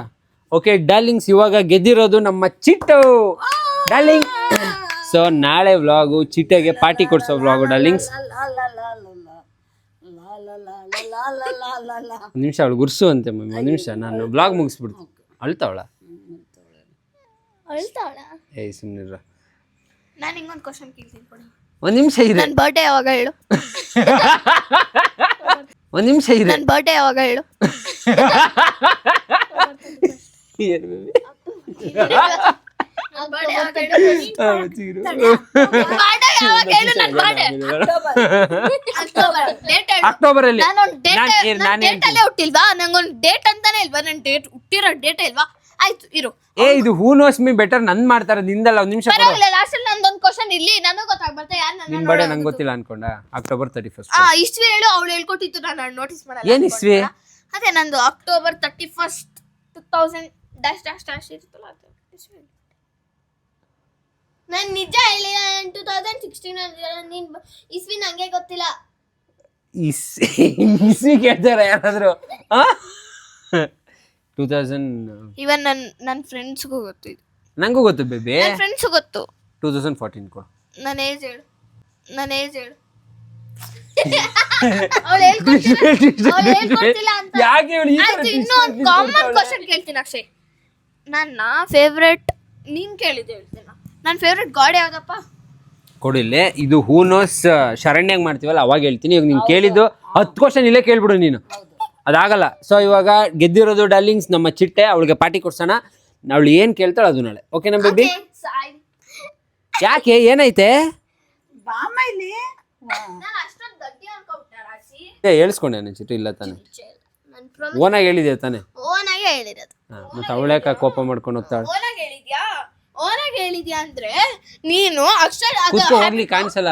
A: ಓಕೆ ಡಾರ್ಲಿಂಗ್ಸ್, ಇವಾಗ ಗೆದ್ದಿರೋದು ನಮ್ಮ ಚಿಟ್ಟು. ಡಾರ್ಲಿಂಗ್, ಸೊ ನಾಳೆ ವ್ಲಾಗು ಚಿಟ್ಟೆಗೆ ಪಾರ್ಟಿ ಕೊಡ್ಸೋ ವ್ಲಾಗು ಡಾರ್ಲಿಂಗ್ಸ್. ಒಂದು ನಿಮಿಷ, ಅವಳು ಗುರ್ಸು ಅಂತೆ ಮಮ್ಮಿ. ಒಂದು ನಿಮಿಷ, ನಾನು ವ್ಲಾಗ್ ಮುಗಿಸ್ಬಿಡ್ತೀನಿ. ಅಳ್ತಾವಳ? ಏಯ್ ಸುಮ್ಮನಿರ.
B: ನಾನು ಹಿಂಗೊಂದು ಕ್ವಶನ್ ಕೇಳ್ತೀನಿ ಕೊಡಿ.
A: ಒಂದು ನಿಮಿಷ ಇದೆ.
B: ನನ್ನ ಬರ್ಡೇ ಯಾವಾಗ ಹೇಳು?
A: ಒಂದು ನಿಮಿಷ ಇದೆ.
B: ನನ್ನ ಬರ್ಡೇ ಯಾವಾಗ ಹೇಳು?
A: ಅಕ್ಟೋಬರ್ ಅಲ್ಲಿ
B: ಹುಟ್ಟಿಲ್ವಾ? ನಂಗೊಂದು ಡೇಟ್ ಅಂತಾನೆ ಇಲ್ವಾ? ನನ್ ಡೇಟ್ ಹುಟ್ಟಿರೋ ಡೇಟ್ ಇಲ್ವಾ? ಆಯ್ತು ಇರು.
A: ಇದು ಹೂ ನೋಸ್ ಮೀ ಬೆಟರ್ ನಂದ್ ಮಾಡ್ತಾರೆ, ನಿಂದಲ್ಲ. ಒಂದ್ ನಿಮಿಷ
B: ಲಾಸ್ಟ್ ಅಲ್ಲಿ ನಂದೊಂದು ಕ್ವಶನ್ ಇಲ್ಲಿ ನನಗೂ ಗೊತ್ತಾಗ್ಬರ್ತಾ ಯಾರು ನನ್ನ
A: ನಿನ್ ಬಡೆ ನಂಗೆ ಗೊತ್ತಿಲ್ಲ ಅನ್ಕೊಂಡ. ಅಕ್ಟೋಬರ್ 31.
B: ಇಸ್ವಿ ಹೇಳು. ಅವಳು ಹೇಳ್ಕೊಟ್ಟಿತ್ತು, ನಾನು ನೋಟಿಸ್ ಮಾಡಲ್ಲ.
A: ಏನ್ ಇಸ್ವಿ?
B: ಅದೇ ನಂದು ಅಕ್ಟೋಬರ್ 31, 2000 -- ಇರುತ್ತಲ್ಲ ಅದು ಇಸ್ವಿ. ನಾನು ನಿಜ ಹೇಳಿಲ್ಲ. 2016 ನೀನ್ ಇಸ್ವಿ ನಂಗೆ ಗೊತ್ತಿಲ್ಲ.
A: ಇಸ್ವಿ ಕೇಳ್ತಾರ ಯಾರಾದ್ರು? 2000.
B: ಇವನ್ ನನ್ನ ಫ್ರೆಂಡ್ಸ್ಗೂ ಗೊತ್ತು. ಇದು
A: ನಂಗೂ ಗೊತ್ತು ಬೇಬಿ.
B: ನನ್ನ ಫ್ರೆಂಡ್ಸ್ಗೂ ಗೊತ್ತು.
A: 2014 ಕೊಡು.
B: ನನ್ನ ಏಜ್ ಹೇಳು. ಅವಳು ಹೇಳ್ಕೊಡ್ತಿಲ್ಲ ಅಂತ.
A: ಯಾಕೆ
B: ಇನ್ನೂ ಒಂದು ಕಾಮನ್ ಕ್ವಶನ್ ಕೇಳ್ತೀನಿ ಅಕ್ಷಯ್. ನನ್ನ ಫೇವ್ರೆಟ್ ನೀನ್ ಕೇಳಿದ್ದೆ ಹೇಳ್ತೀನಿ. ನನ್ನ ಫೇವ್ರೆಟ್ ಗಾಡ್ ಯಾವ್ದಪ್ಪ?
A: ಕೊಡಿಲ್ಲ. ಇದು ಹೂ ನೋಸ್ ಶರಣ್ಯಾಗ ಮಾಡ್ತೀವಲ್ಲ ಅವಾಗ ಹೇಳ್ತೀನಿ. ಇವಾಗ ನೀನು ಕೇಳಿದ್ದು 10 ಕ್ವಶನ್ ಇಲ್ಲೇ ಕೇಳ್ಬಿಡು ನೀನು, ಅದಾಗಲ್ಲ. ಸೊ ಇವಾಗ ಗೆದ್ದಿರೋದು ಡಾರ್ಲಿಂಗ್ಸ್ ನಮ್ಮ ಚಿಟ್ಟೆ. ಅವಳಿಗೆ ಪಾರ್ಟಿ ಕೊಡ್ಸೋಣ. ಅವಳು ಏನು ಕೇಳ್ತಾಳೆ ಅದು ನಾಳೆ. ಓಕೆನಾ ಬೇಬಿ? ಯಾಕೆ, ಏನೈತೆ? ಹೇಳ್ಸ್ಕೊಂಡೆ ನಾನು ಚಿಟ್ಟು. ಇಲ್ಲ ತಾನೆ, ಓನಾಗಿ ಹೇಳಿದೆ ತಾನೆ?
B: ಓನಾಗೆ ಹೇಳಿರೋದು.
A: ಮತ್ತೆ ಅವಳ್ಯಾಕ ಕೋಪ ಮಾಡ್ಕೊಂಡು ಹೋಗ್ತಾಳೆ?
B: ಓನಾಗಿ ಹೇಳಿದ್ಯಾ ಅಂದ್ರೆ ನೀನು ಅಕ್ಷರ
A: ಕೂತ್ಕೊ ಹೋಗ್ಲಿ, ಕಾಣಿಸಲ್ಲ.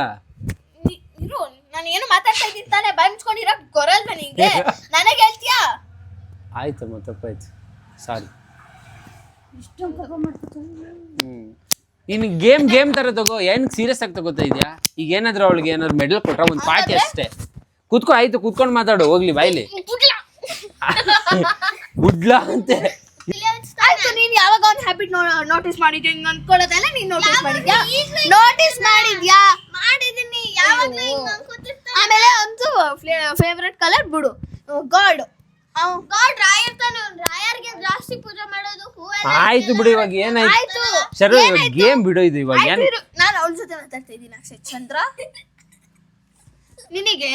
B: ಇರು, ನಾನು ಏನು ಮಾತಾಡ್ತಾ ಇದ್ದೀನಿ ತಾನೆ. ಬಂದ್ಕೊಂಡಿರೋ ಗೊರಲ್ವ ನಿಂಗೆ? ನನಗೆ ಹೇಳ್ತೀಯಾ?
A: ಆಯ್ತಮ್ಮ, ತಪ್ಪಾಯ್ತು, ಸಾರಿ. ಇನ್ನು ಗೇಮ್ ತರ ತಗೋ. ಏನ್ ಸೀರಿಯಸ್ ಆಗಿ ತಗೋತಾ ಇದೆಯಾ? ಈಗ ಏನಾದ್ರು ಅವಳಿಗೆ ಏನಾದ್ರು ಮೆಡಲ್ ಕೊಟ್ರ ಒಂದು ಪಾರ್ಟಿ ಅಷ್ಟೇ. ಕೂತ್ಕೋ, ಆಯ್ತು ಕೂತ್ಕೊಂಡು ಮಾತಾಡು. ಹೋಗ್ಲಿ ಬಾಯ್ಲಿ. ಗುಡ್ಲಾ ಅಂತೆ.
B: ಆಯ್ತು, ನೀನ್ ಯಾವಾಗ ಒಂದು ಹ್ಯಾಬಿಟ್ ನೋಟಿಸ್ ಮಾಡಿದ್ಯಾ? ಹಿಂಗ್ ಅನ್ಕೊಳ್ಳೋದೆಲ್ಲ ನೀನ್ ನೋಟಿಸ್ ಮಾಡಿದ್ಯಾ? ನೋಟಿಸ್ ಮಾಡಿದ್ಯಾ? ಮಾಡಿದೀನಿ. ಯಾವಾಗ್ಲೂ ಆಮೇಲೆ ಒಂದು ಫೇವ್ರೆಟ್ ಕಲರ್ ಬಿಡು. ಗಾಡ್ ಗಾಡ್ ರಾಯರ್ ತಾನೆ, ರಾಯರ್ಗೆ ಜಾಸ್ತಿ ಪೂಜೆ ಮಾಡೋದು.
A: ಆಯ್ತು ಬಿಡು, ಇವಾಗ ಏನಾಯ್ತು ಶರು, ಇವಾಗ ಗೇಮ್ ಬಿಡು. ಇದು ಇವಾಗ ಏನ್
B: ನಾನು ಅವಳ ಜೊತೆ ಮಾತಾಡ್ತಾ ಇದ್ದೀನಿ ಅಕ್ಷಯ್ ಚಂದ್ರ. ನಿನಗೆ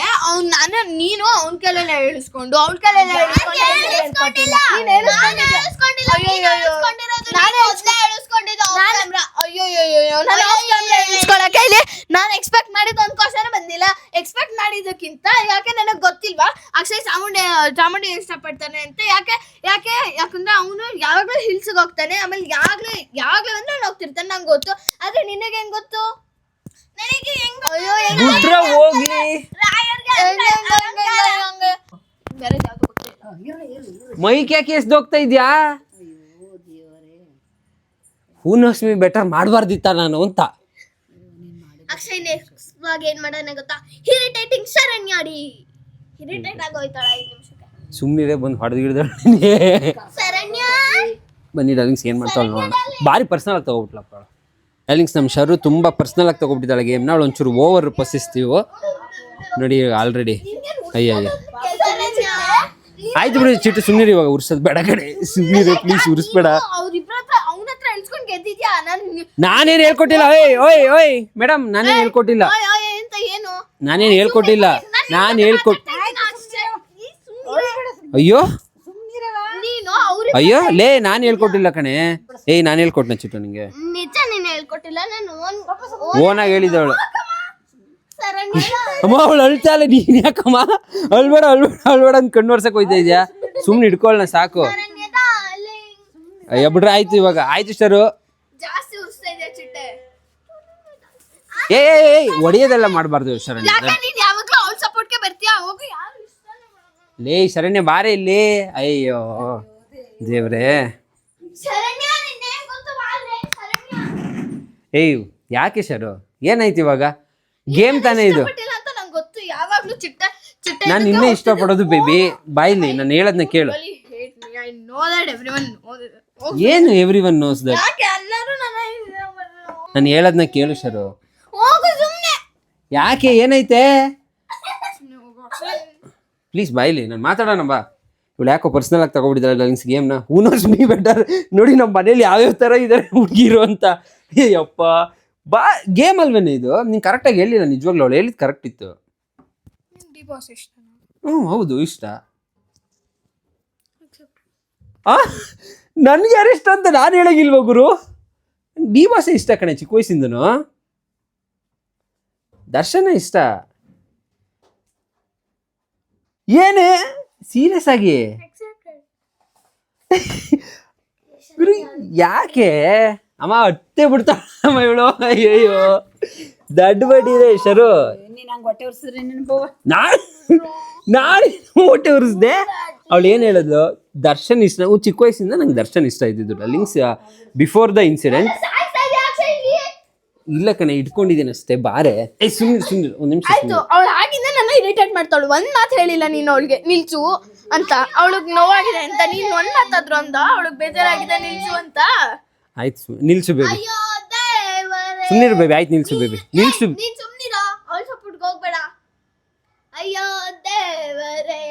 B: ನೀನು ಅವನ ಕೈಲೆಲ್ಲ ಹೇಳಿಸ್ಕೊಂಡು ಅವಳ ಕೈಲೆಲ್ಲ ನಾನು ಎಕ್ಸ್ಪೆಕ್ಟ್ ಮಾಡಿದ ಒಂದು ಕ್ವಶನ್ ಬಂದಿಲ್ಲ. ಎಕ್ಸ್ಪೆಕ್ಟ್ ಮಾಡಿದಕ್ಕಿಂತ ಯಾಕೆ ನನಗೆ ಗೊತ್ತಿಲ್ವಾ ಅಕ್ಷಯ್ ಚಾಮುಂಡಿ ಇಷ್ಟಪಡ್ತಾನೆ ಅಂತ. ಯಾಕಂದ್ರೆ ಅವನು ಯಾವಾಗ್ಲೂ ಹಿಲ್ಸ್ಗೆ ಹೋಗ್ತಾನೆ, ಆಮೇಲೆ ಯಾವಾಗ್ಲೂ ಅಂದ್ರೆ ಹೋಗ್ತಿರ್ತಾನೆ, ನಂಗೆ ಗೊತ್ತು. ಆದ್ರೆ ನಿನಗೆ ಹೆಂಗ್ ಗೊತ್ತು? ನನಗೆ
A: ಬಿಟ್ರೆ ಹೋಗ್ಲಿ,
B: ಬೇರೆ ಯಾವ್ದು ಗೊತ್ತಿಲ್ಲ.
A: ಮೈಕ್ ಯಾಕೆ ಎಸ್ದೋಗ್ತಾ ಇದ್ಯಾ? ಹೂ ನೋಸ್ ಮೀ ಬೆಟರ್ ಮಾಡಬಾರ್ದಿತ್ತ ನಾನು ಅಂತ.
B: ಅಕ್ಷಯ್ ನೆಕ್ಸ್ಟ್ ಇವಾಗ ಏನ್ ಮಾಡೋಣ ಗೊತ್ತಾ? ಇರಿಟೇಟಿಂಗ್ ಶರಣ್ಯಾಡಿ. ಇರಿಟೇಟ್ ಆಗೋಯ್ತಾಳ 5 ನಿಮಿಷಕ್ಕೆ.
A: ಸುಮ್ಮನಿರೇ ಬಂದು ಹೊಡೆದು
B: ಶರಣ್ಯ
A: ಬನ್ನಿ ಡಾರ್ಲಿಂಗ್ಸ್, ಏನು ಮಾಡ್ತಾಳೆ ನೋಡೋಣ. ಭಾರಿ ಪರ್ಸ್ನಲ್ ಆಗಿ ತಗೋಬಿಟ್ಲಪ್ಪ ಡಾರ್ಲಿಂಗ್ಸ್. ನಮ್ಮ ಶರು ತುಂಬ ಪರ್ಸ್ನಲ್ ಆಗಿ ತಗೋಬಿಟ್ಟಿದ್ದಾಳೆ ಗೇಮ್ನ. ಅವಳು ಒಂಚೂರು ಓವರ್ ಪಸಿಸ್ತೀವಿ ನೋಡಿ ಆಲ್ರೆಡಿ. ಅಯ್ಯ ಆಯ್ತು ಬಿಡಿ ಚಿಟ್ಟು, ಸುಮ್ಮನಿರಿ, ಇವಾಗ ಉರ್ಸೋದು ಬೇಡ ಕಡೆ. ಸುಮ್ಮನಿರಿ ಪ್ಲೀಸ್, ಉರ್ಸ್ಬೇಡ. ನಾನೇನು ಹೇಳ್ಕೊಟ್ಟಿಲ್ಲ. ಓಯ್ ಮೇಡಮ್, ನಾನೇನು ಹೇಳ್ಕೊಟ್ಟಿಲ್ಲ. ನಾನೇನು ಹೇಳ್ಕೊಟ್ಟಿಲ್ಲ. ಅಯ್ಯೋ ಅಯ್ಯೋ ಲೇ, ನಾನು ಹೇಳ್ಕೊಟ್ಟಿಲ್ಲ ಕಣೆ. ನಾನು ಹೇಳ್ಕೊಟ್ನ ಚಿಟ್ಟು ನಿಂಗೆ?
B: ನಿಜ ನೀನು ಹೇಳ್ಕೊಟ್ಟಿಲ್ಲ, ನಾನು
A: ಓನಾಗಿ ಹೇಳಿದವಳು. ಅಮ್ಮ ಅವಳು ಅಳ್ತಾಳೆ, ನೀನ್ ಯಾಕಮ್ಮ ಅಳ್ಬೇಡ ಅಂತ ಕಣ್ಣು ವರ್ಷಕ್ಕೆ ಹೋಯ್ತಾ ಇದೆಯಾ? ಸುಮ್ನೆ ಹಿಡ್ಕೊಳ್ಳ ಸಾಕು. ಅಯ್ಯ ಬಿಡ್ರೆ ಆಯ್ತು. ಇವಾಗ ಆಯ್ತು ಶರು.
B: ಜಾಸ್ತಿ ಉರ್ಸ್ತಾ ಇದೆ ಚಿಟ್ಟೆ.
A: ಒಡೆಯೋದೆಲ್ಲ ಮಾಡಬಾರ್ದು ಶರಣ್ಯ.
B: ನೀನ್ ಯಾವಾಗ್ಲೂ ಅವಳ ಸಪೋರ್ಟ್ಗೆ ಬರ್ತೀಯಾ? ಹೋಗು, ಯಾರು ಇಷ್ಟ
A: ಲೇ ಶರಣ್ಯ ಬಾರೆ ಇಲ್ಲಿ. ಅಯ್ಯೋ ದೇವ್ರೇ. ಯಾಕೆ ಶರು, ಏನಾಯ್ತು ಇವಾಗ? ಗೇಮ್ ತಾನೇ ಇದು.
B: ಅಂತ ನಂಗೆ ಗೊತ್ತು. ಯಾವಾಗ್ಲೂ ಚಿಟ್ಟೆ
A: ನಾನು ನಿನ್ನೆ ಇಷ್ಟಪಡೋದು ಬೇಬಿ. ಬಾಯ್ಲಿ ನಾನು ಹೇಳದ್ನ ಕೇಳು. ಏನು ಎವ್ರಿ ಒನ್ ನೋಸ್ ದಟ್? ನಾನು ಹೇಳದ್ನ ಕೇಳು ಶರು. ಯಾಕೆ, ಏನೈತೆ? ಪ್ಲೀಸ್ ಬಾಯ್ಲಿ, ನಾನು ಮಾತಾಡೋಣ ಬಾ. ಇವಳು ಯಾಕೋ ಪರ್ಸ್ನಲ್ ಆಗಿ ತಗೊಬಿಟ್ಟಿದ್ದಾಳೆ ಡಾರ್ಲಿಂಗ್ಸ್ ಗೇಮ್ನ. Who knows me better. ನೋಡಿ ನಮ್ಮ ಮನೇಲಿ ಯಾವ್ಯಾವ ಥರ ಇದ್ದಾರೆ ಹುಡುಗಿರು ಅಂತ. ಅಯ್ಯಪ್ಪ ಬಾ, ಗೇಮ್ ಅಲ್ವೇನೆ ಇದು? ನೀನು ಕರೆಕ್ಟಾಗಿ ಹೇಳಿಲ್ಲ ನಿಜವಾಗ್ಲೂ. ಅವಳು ಹೇಳಿದ್ದು ಕರೆಕ್ಟ್ ಇತ್ತು. ಹೌದು ಇಷ್ಟ. ನನ್ಗೆ ಯಾರು ಇಷ್ಟ ಅಂತ ನಾನು ಹೇಳಂಗಿಲ್ವ ಗುರು? ಡಿ ಬಾಸೆ ಇಷ್ಟ ಕಣೆ, ಚಿಕ್ಕ ವಯಸ್ಸಿಂದನು. ದರ್ಶನ ಇಷ್ಟ. ಏನೇ ಸೀರಿಯಸ್ ಆಗಿ ಗುರು? ಯಾಕೆ ಅಮ್ಮ ಅಟ್ಟೆ ಬಿಡ್ತಾಳಮ್ಮ ಇವಳು. ಅಯ್ಯಯ್ಯೋ ದಡ್ಡ ಬಡ್ಡಿದೆ ಶರು. ನಾನು ಹೊಟ್ಟೆ ಉರಿಸ್ದೆ. ಅವಳು ಏನು ಹೇಳಿದ್ಲು? ದರ್ಶನ್ ಇಷ್ಟ. ಚಿಕ್ಕ ವಯಸ್ಸಿಂದ ನಂಗೆ ದರ್ಶನ್ ಇಷ್ಟ ಇದ್ದಿದ್ದು ಡಾರ್ಲಿಂಗ್ಸ್. ಬಿಫೋರ್ ದ ಇನ್ಸಿಡೆಂಟ್ ಇಲ್ಲ ಕಣೆ, ಇಟ್ಕೊಂಡಿದ್ದೀನಿ ಅಷ್ಟೇ. ಬಾರೆ ಸುಮ್ಮನೆ ಒಂದು ನಿಮಿಷ.
B: ಆಯ್ತು, ಅವಳು ಆಗಿಂದ ನನ್ನ ಇರಿಟೇಟ್ ಮಾಡ್ತಾಳು. ಒಂದ್ ಮಾತು ಹೇಳಿಲ್ಲ ನೀನು ಅವಳಿಗೆ ನಿಲ್ಸು ಅಂತ. ಅವಳಿಗೆ ನೋವಾಗಿದೆ ಅಂತ ನೀನು ಒಂದ್ ಮಾತಾದ್ರು ಅಂದ. ಅವಳಿಗೆ ಬೇಜಾರಾಗಿದೆ ನಿಲ್ಸು ಅಂತ.
A: ಆಯ್ತು ನಿಲ್ಸು ಬೇಬಿ, ಸುಮ್ಮನಿರು ಬೇಬಿ. ಆಯ್ತು ನಿಲ್ಸು ಬೇಬಿ, ನಿಲ್ಸು.
B: ನೀನ್ ಸುಮ್ನಿರೋ, ಅವಳ ಸಪೋರ್ಟ್ಗೆ ಹೋಗ್ಬೇಡ. ಅಯ್ಯೋ ದೇವರೇ,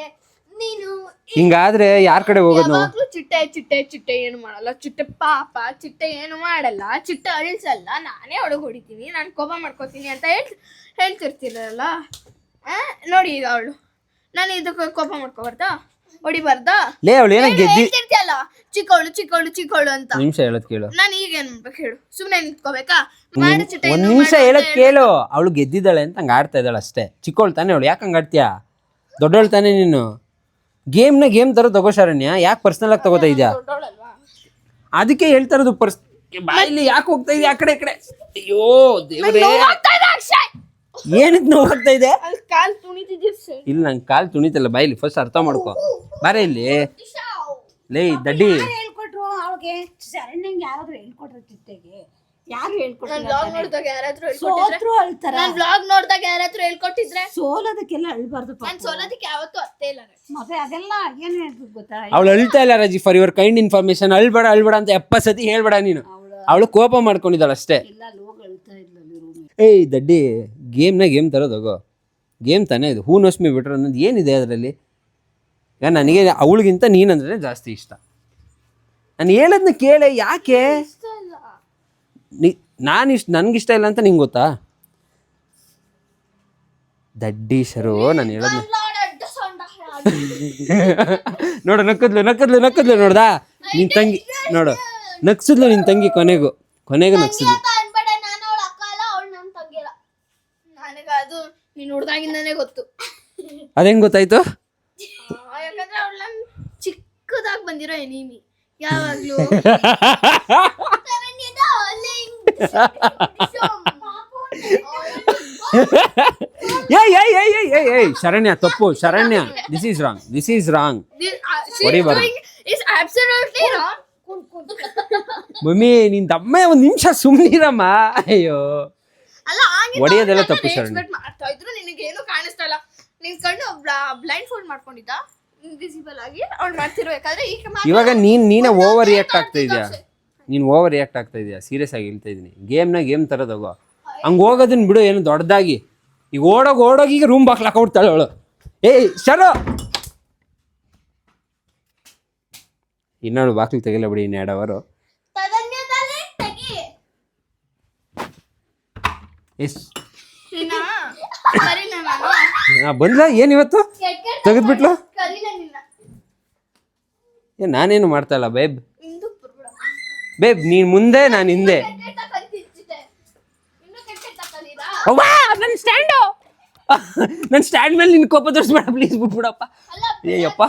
B: ನೀನು
A: ಹಿಂಗಾದ್ರೆ ಯಾರ ಕಡೆ ಹೋಗೋದು ನಾವು?
B: ಯಾವಾಗ್ಲೂ ಚಿಟ್ಟೆ ಏನು ಮಾಡಲ್ಲ. ಚಿಟ್ಟೆ ಪಾಪ, ಚಿಟ್ಟೆ ಏನು ಮಾಡಲ್ಲ, ಚಿಟ್ಟೆ ಅಳಿಸಲ್ಲ. ನಾನೇ ಒಳಗೆ ಹೊಡಿತೀನಿ, ನಾನು ಕೋಪ ಮಾಡ್ಕೋತೀನಿ ಅಂತ ಹೇಳ್ತಿರ್ತೀರಲ್ಲ. ನೋಡಿ ಈಗ ಅವಳು, ನಾನು ಇದಕ್ಕೆ ಕೋಪ ಮಾಡ್ಕೋಬಾರ್ದಾ? ಹೊಡಿಬಾರ್ದಾ?
A: ಲೇ ಅವಳು ಏನೋ
B: ಹೇಳ್ತಿರ್ತೀಯಲ್ಲ ಚಿಕ್ಕವಳು ಅಂತ.
A: ನಿಮಿಷ ಹೇಳೋದ್ ಕೇಳು.
B: ನಾನು ಈಗ ಏನ್ ಮಾಡ್ಬೇಕು ಹೇಳು? ಸುಮ್ನೆ ನಿಂತ್ಕೋಬೇಕಾ? ಮಾಡು ಚಿಟ್ಟೆ.
A: ಒಂದ್ ನಿಮಿಷ ಹೇಳೋದ್ ಕೇಳು. ಅವಳು ಗೆದ್ದಿದ್ದಾಳೆ ಅಂತ ಹಂಗ ಆಡ್ತಾ ಇದ್ದಾಳೆ ಅಷ್ಟೇ. ಚಿಕ್ಕವಳು ತಾನೇ ಅವಳು, ಯಾಕೆ ಹಂಗ ಆಡ್ತೀಯಾ? ದೊಡ್ಡವಳು ತಾನೇ ನೀನು. ಗೇಮ್ನ ಗೇಮ್ ತರ ತಗೋ ಶರಣ್ಯ, ಯಾಕೆ ಪರ್ಸನಲ್ ಆಗಿ ತಗೋತಾ ಇದ್ಯಾ? ಅದಕ್ಕೆ ಹೇಳ್ತಾ ಇರೋದು. ಬಾಯಲ್ಲಿ ಯಾಕೆ ಹೋಗ್ತಾ ಇದೆಯಾ ಆ ಕಡೆ ಈ ಕಡೆ? ಅಯ್ಯೋ ದೇವ್ರೇ, ಏನಕ್ಕೆ ನೋವಾಗ್ತಾ ಇದೆ? ಇಲ್ಲ ನಂಗೆ ಕಾಲು ತುಣಿತಲ್ಲ. ಬಾಯಲ್ಲಿ ಫಸ್ಟ್ ಅರ್ಥ ಮಾಡ್ಕೊ. ಬಾರೆ ಇಲ್ಲಿ. ಲೇ ದಡ್ಡಿ,
D: ಹೇಳ್ಕೊಟ್ರು ಅವಳಿಗೆ ಶರಣ್ಯಂಗೆ ಯಾರಾದ್ರೂ ಹೇಳ್ಕೊಟ್ರು ಚಿಟ್ಟೆಗೆ? ಯಾರು
B: ಹೇಳ್ಕೊಟ್ಟಿದ್ರೆ
D: ಸೋಲೋದಕ್ಕೆಲ್ಲ ಅಳ್ಬಾರ್ದು.
B: ಸೋಲೋದಕ್ಕೆ ಯಾವತ್ತೂ ಅಷ್ಟೇ ಇಲ್ಲ.
D: ಮತ್ತೆ ಅದೆಲ್ಲ ಏನ್ ಹೇಳ್ಬೇಕು ಗೊತ್ತಾ?
A: ಅವಳು ಅಳ್ತಾ ಇಲ್ಲ ರಾಜಿ. ಫಾರ್ ಯುವರ್ ಕೈಂಡ್ ಇನ್ಫಾರ್ಮೇಶನ್, ಅಳ್ಬೇಡ ಅಂತ 70 ಸತಿ ಹೇಳ್ಬೇಡ ನೀನು. ಅವಳು ಕೋಪ ಮಾಡ್ಕೊಂಡಿದ್ದಾಳ ಅಷ್ಟೇ. ಏಯ್ ದಡ್ಡಿ, ಗೇಮ್ನ ಗೇಮ್ ತರೋದು ಹೋಗೋ. ಗೇಮ್ ತಾನೇ ಇದು. ಹೂ ನೋಸ್ ಮೀ ಬೆಟರ್ ಅನ್ನೋದು ಏನಿದೆ ಅದರಲ್ಲಿ? ಈಗ ನನಗೆ ಅವಳಿಗಿಂತ ನೀನಂದ್ರೆ ಜಾಸ್ತಿ ಇಷ್ಟ. ನಾನು ಹೇಳೋದನ್ನ ಕೇಳೆ, ಯಾಕೆ ನನಗಿಷ್ಟ ಇಲ್ಲ ಅಂತ ನಿಂಗೆ ಗೊತ್ತಾ? ದಡ್ಡಿ ಶರು, ನಾನು ಹೇಳೋದನ್ನ ನೋಡು, ನಕ್ಕದ್ಲು ನೋಡ್ದಾ ನಿನ್ ತಂಗಿ, ನೋಡು ನಗ್ಸಿದ್ಲು ನಿನ್ ತಂಗಿ, ಕೊನೆಗೂ ನಗ್ಸಿದ್ಲು.
B: ಅದು ನೀನು ಹುಡ್ದಾಗಿಂದಾನೇ ಗೊತ್ತು.
A: ಅದೇಂಗ್ ಗೊತ್ತಾಯ್ತು?
B: ಯಾಕಂದ್ರೆ ಅವಳು ನನ್ ಚಿಕ್ಕದಾಗಿ ಬಂದಿರೋ ಎನಿಮಿ ಯಾವಾಗ್ಲೂ.
A: ಏಯ್ ಶರಣ್ಯ, ತಪ್ಪು Sharanya, this is wrong. Mummy ನಿನ್ ತಮ್ಮ ಒಂದ್ ನಿಮಿಷ ಸುಮ್ನಿರಮ್ಮ. ಅಯ್ಯೋ
B: ಅಲ್ಲ,
A: ಹೊಡೆಯೋದೆಲ್ಲ ತಪ್ಪು ಶರಣ್ಯ.
B: ಮಾಡ್ತಾ ಇದ್ರು, ನಿನಗೇನು ಕಾಣಿಸ್ತಾ ಇಲ್ಲ. ನಿನ್ ಕಣ್ಣು ಬ್ಲೈಂಡ್ ಫೋಲ್ಡ್ ಮಾಡ್ಕೊಂಡಿದ್ದ ಇನ್ವಿಸಿಬಲ್ ಆಗಿ ಅವ್ಳು ಮಾಡ್ತಿರ್ಬೇಕಾದ್ರೆ
A: ಇವಾಗ ನೀನೇ ಓವರ್ ರಿಯಾಕ್ಟ್ ಆಗ್ತಾ ಇದೆಯಾ? ನೀನು ಓವರ್ ರಿಯಾಕ್ಟ್ ಆಗ್ತಾ ಇದೆಯಾ? ಸೀರಿಯಸ್ ಆಗಿ ಹೇಳ್ತಾ ಇದ್ದೀನಿ. ಗೇಮ್ ತರೋದೋಗೋ, ಹಂಗೆ ಹೋಗೋದನ್ನ ಬಿಡು. ಏನು ದೊಡ್ಡದಾಗಿ ಈಗ ಓಡೋಗಿ ಈಗ ರೂಮ್ ಬಾಕ್ಲಾಕ ಕೊಡ್ತಾಳೆ ಅವಳು. ಏಯ್ ಶರೋ, ಇನ್ನೊಳು ಬಾಕ್ಲಿಗೆ ತೆಗಿಲ್ಲ ಬಿಡಿ, ಇನ್ನು 2 ಅವರು. ಎಸ್ ಬಂದ್ಲ ಏನು ಇವತ್ತು ತೆಗೆದ್ಬಿಟ್ಲು? ನಾನೇನು ಮಾಡ್ತಾ ಇಲ್ಲ ಬೇಬ್. ನೀನ್ ಮುಂದೆ, ನಾನು ಹಿಂದೆ. ನನ್ನ ಸ್ಟ್ಯಾಂಡ್ ಮೇಲೆ ನಿನ್ ಕೋಪ ತೋರಿಸ್ಬೇಡ ಪ್ಲೀಸ್, ಬಿಟ್ಬಿಡಪ್ಪ. ಏಯಪ್ಪ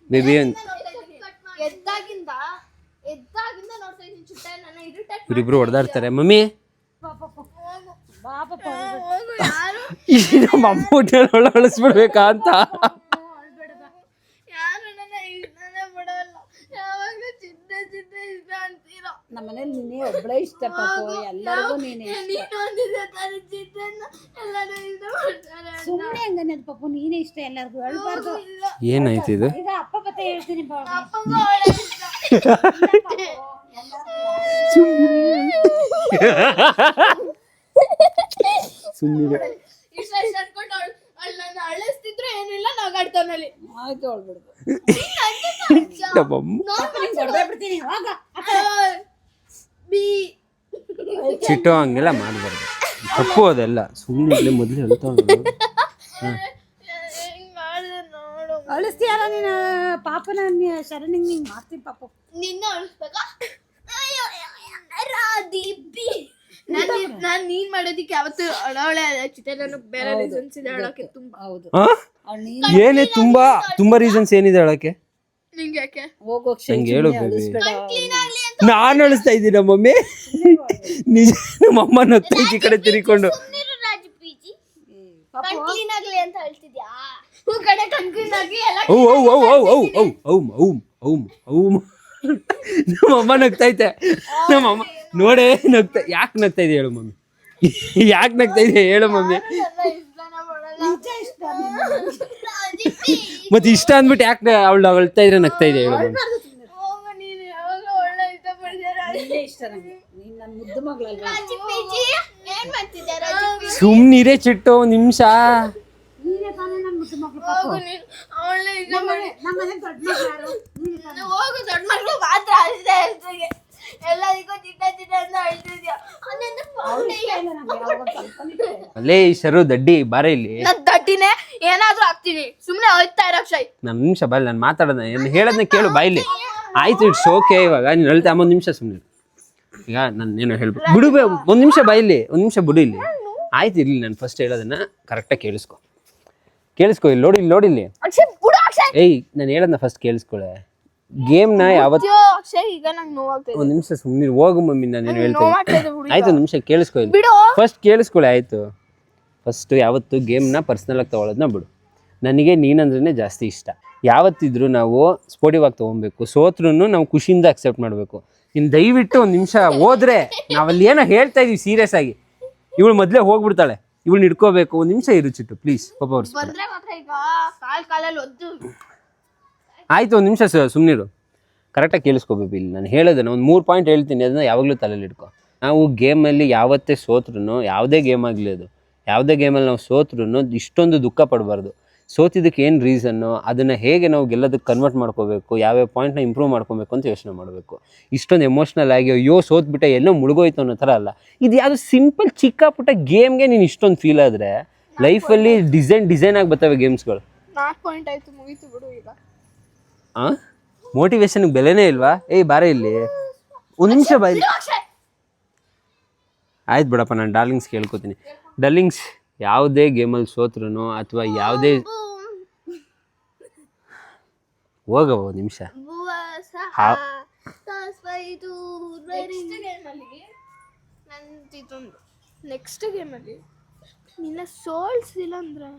A: ಬೇಬಿ, ಇವರಿಬ್ರು ಹೊಡೆದಾಡ್ತಾರೆ. ಮಮ್ಮಿ ನಮ್ಮ ಅಮ್ಮ ಹೊಳಿಸ್ಬಿಡ್ಬೇಕಾ ಅಂತ.
D: ನಮ್ಮನೇಲಿ ನೀನೇ ಒಬ್ಳೇ ಇಷ್ಟ ಪಾಪು, ಎಲ್ಲರಿಗೂ ನೀನೇ ಸುಮ್ಮನೆ ಹಂಗನ್ನದು ಪಾಪು, ನೀನೇ ಇಷ್ಟ ಎಲ್ಲರಿಗೂ, ಹೇಳ್ಬಾರ್ದು.
A: ಏನಾಯ್ತು ಇದು?
D: ಈಗ ಅಪ್ಪ ಬತ್ತ ಹೇಳ್ತೀನಿ
A: ಸುಮ್ಮನೆ
B: ಅಳಿಸ್ತಿದ್ರು ಏನಿಲ್ಲ, ನಗಾಡ್ತಾನಲ್ಲಿ.
D: ಆಯ್ತು ಹೇಳ್ಬಿಡ್ದು,
A: ಚಿಟ್ಟು ಹಂಗೆಲ್ಲ ಮಾಡಬಾರ್ದು, ತಪ್ಪು ಅದೆಲ್ಲ. ಸುಮ್ಮನೆ ಮೊದಲು ಹೇಳ್ತಾ
D: ಅಳಿಸ್ತೀಯಲ್ಲ ನೀನು ಪಾಪನ. ಶರಣಿಗೆ ನಿಂಗೆ ಮಾಡ್ತೀನಿ ಪಾಪು.
B: ನಿನ್ನ ಅಳಿಸ್ಬೇಕಾ? ನಾನ್ ನೀನ್ ಮಾಡೋದಿಕ್ಕೆ ಯಾವತ್ತು ಅಳವಳೆ ಚಿತ್ರ, ನನಗೆ ಬೇರೆ ರೀಸನ್ಸ್ ಇದೆ ಅಳಕ್ಕೆ ತುಂಬಾ.
D: ಹೌದು,
A: ಏನೇ ತುಂಬಾ ರೀಸನ್ಸ್ ಏನಿದೆ ಹೇಳಕ್ಕೆ?
B: ನಿಂಗೆ ಯಾಕೆ
D: ಹೋಗೋಕ್
A: ನಂಗೆ ಹೇಳು ಬೇಬಿ. ನಾನು ಅಳಿಸ್ತಾ ಇದ್ದೀನ ಮಮ್ಮಿ? ನಿಜ, ನಮ್ಮ ಅಮ್ಮ ನಗ್ತಾ ಈ ಕಡೆ ತಿರ್ಕೊಂಡು. ನಮ್ಮಮ್ಮ ನಗ್ತೈತೆ. ನಮ್ಮಮ್ಮ ನೋಡೇ ಯಾಕೆ ನಗ್ತಾ ಇದೆ ಹೇಳು ಮಮ್ಮಿ? ಯಾಕೆ ನಗ್ತಾ ಇದೆ ಹೇಳು ಮಮ್ಮಿ? ಮತ್ತೆ ಇಷ್ಟ ಅಂದ್ಬಿಟ್ಟು ಯಾಕೆ ಅವಳು ಅಳ್ತಾ ಇದ್ರೆ ನಗ್ತಾ ಇದೆ ಹೇಳು ಮಮ್ಮಿ? ಸುಮ್ನಿರೇ ಚಿಟ್ಟು, ಒಂದ್ ನಿಮಿಷ. ಅಲ್ಲೇ ಶರು ದಡ್ಡಿ ಬಾರ ಇಲ್ಲಿ.
B: ದಡ್ಡಿನೇ ಏನಾದ್ರೂ ಆಗ್ತೀನಿ, ಸುಮ್ನೆ ಹೋಯ್ತಾ ಇರ ಅಕ್ಷಯ್.
A: ನಾನು ನಿಮಿಷ ಬಾಯ್, ನಾನು ಮಾತಾಡೋಣ, ಏನು ಹೇಳೋದನ್ನ ಕೇಳು ಬಾಯ್ಲಿ. ಆಯ್ತು, ಇಟ್ಸ್ ಓಕೆ. ಇವಾಗ ನೀನು ಹೇಳ್ತಾ 1 ನಿಮಿಷ ಸುಮ್ಮನೆ. ಈಗ ನಾನು ಏನೋ ಹೇಳ್ಬೇಕು ಬಿಡು, 1 ನಿಮಿಷ ಬಾಯ್ಲಿ, 1 ನಿಮಿಷ ಬಿಡು ಇಲ್ಲಿ. ಆಯ್ತು ಇರ್ಲಿ, ನಾನು ಫಸ್ಟ್ ಹೇಳೋದನ್ನ ಕರೆಕ್ಟಾಗಿ ಕೇಳಿಸ್ಕೊ ಇಲ್ಲಿ. ನೋಡಿಲ್ಲಿ ಏಯ್, ನಾನು ಹೇಳೋದನ್ನ ಫಸ್ಟ್ ಕೇಳಿಸ್ಕೊಳೆ. ಗೇಮ್ನ ಯಾವತ್ತು
B: ಈಗ ನಂಗೆ ನೋವಾಗ್ತದೆ.
A: 1 ನಿಮಿಷ ಸುಮ್ಮನೆ ಹೋಗು ಮಮ್ಮಿ, ನಾನೇನು ಹೇಳ್ತೇನೆ. ಆಯ್ತು 1 ನಿಮಿಷ ಕೇಳಿಸ್ಕೊ ಇಲ್ಲಿ. ಫಸ್ಟ್ ಕೇಳಿಸ್ಕೊಳ್ಳಿ ಆಯ್ತು. ಫಸ್ಟ್ ಯಾವತ್ತು ಗೇಮ್ನ ಪರ್ಸ್ನಲ್ ಆಗಿ ತೊಗೊಳೋದನ್ನ ಬಿಡು. ನನಗೆ ನೀನಂದ್ರೇ ಜಾಸ್ತಿ ಇಷ್ಟ. ಯಾವತ್ತಿದ್ರು ನಾವು ಸ್ಪೋರ್ಟಿವ್ ಆಗಿ ತೊಗೊಬೇಕು. ಸೋತ್ರೂ ನಾವು ಖುಷಿಯಿಂದ ಅಕ್ಸೆಪ್ಟ್ ಮಾಡಬೇಕು. ಇನ್ನು ದಯವಿಟ್ಟು 1 ನಿಮಿಷ ಹೋದ್ರೆ ನಾವಲ್ಲಿ ಏನೋ ಹೇಳ್ತಾ ಇದೀವಿ ಸೀರಿಯಸ್ ಆಗಿ. ಇವಳು ಮೊದಲೇ ಹೋಗ್ಬಿಡ್ತಾಳೆ, ಇವಳು ಹಿಡ್ಕೋಬೇಕು. 1 ನಿಮಿಷ ಇರು ಚಿಟ್ಟು ಪ್ಲೀಸ್. ಪಾಪ ಆಯ್ತು 1 ನಿಮಿಷ ಸುಮ್ಮನಿರು. ಕರೆಕ್ಟಾಗಿ ಕೇಳಿಸ್ಕೋಬೇಕು ಇಲ್ಲಿ. ನಾನು ಹೇಳೋದನ್ನ 1-3 ಪಾಯಿಂಟ್ ಹೇಳ್ತೀನಿ, ಅದನ್ನ ಯಾವಾಗಲೂ ತಲೆಯಲ್ಲಿ ಇಟ್ಕೊ. ನಾವು ಗೇಮಲ್ಲಿ ಯಾವತ್ತೇ ಸೋತ್ರೂ, ಯಾವುದೇ ಗೇಮ್ ಆಗಲಿ ಅದು, ಯಾವುದೇ ಗೇಮಲ್ಲಿ ನಾವು ಸೋತ್ರೂ ಇಷ್ಟೊಂದು ದುಃಖ ಪಡಬಾರ್ದು. ಸೋತಿದ್ದಕ್ಕೆ ಏನು ರೀಸನ್ನು, ಅದನ್ನು ಹೇಗೆ ನಾವು ಗೆಲ್ಲೋದಕ್ಕೆ ಕನ್ವರ್ಟ್ ಮಾಡ್ಕೋಬೇಕು, ಯಾವ್ಯಾವ ಪಾಯಿಂಟ್ನ ಇಂಪ್ರೂವ್ ಮಾಡ್ಕೋಬೇಕು ಅಂತ ಯೋಚನೆ ಮಾಡಬೇಕು. ಇಷ್ಟೊಂದು ಎಮೋಷ್ನಲ್ ಆಗಿ ಅಯ್ಯೋ ಸೋತ್ಬಿಟ್ಟೆ ಎಲ್ಲೋ ಮುಳುಗೋಯ್ತು ಅನ್ನೋ ಥರ ಅಲ್ಲ. ಇದು ಯಾವುದು ಸಿಂಪಲ್ ಚಿಕ್ಕ ಪುಟ್ಟ ಗೇಮ್ಗೆ ನೀನು ಇಷ್ಟೊಂದು ಫೀಲ್ ಆದರೆ ಲೈಫಲ್ಲಿ ಡಿಸೈನ್ ಆಗಿ ಬರ್ತವೆ ಗೇಮ್ಸ್ಗಳು.
B: 4 ಪಾಯಿಂಟ್ ಆಯ್ತು, ಮುಗೀತು ಬಿಡು ಈಗ.
A: ಮೋಟಿವೇಶನ್ಗೆ ಬೆಲೆನೇ ಇಲ್ವಾ? ಬಾರೆ ಇಲ್ಲಿ ಒಂದು ನಿಮಿಷ ಬಾಯಿ. ಆಯ್ತು ಬಿಡಪ್ಪ, ನಾನು ಡಾರ್ಲಿಂಗ್ಸ್ ಕೇಳ್ಕೊತೀನಿ. ಡಾರ್ಲಿಂಗ್ಸ್, ಯಾವುದೇ ಗೇಮಲ್ಲಿ ಸೋತ್ರೂ ಅಥವಾ ಯಾವುದೇ ಹೋಗವ ಒಂದು ನಿಮಿಷ.
B: ನೆಕ್ಸ್ಟ್ ಗೇಮಲ್ಲಿ ನಿನ್ನ ಸೋಲ್ಸಿಲ್ಲ ಅಂದ್ರೆ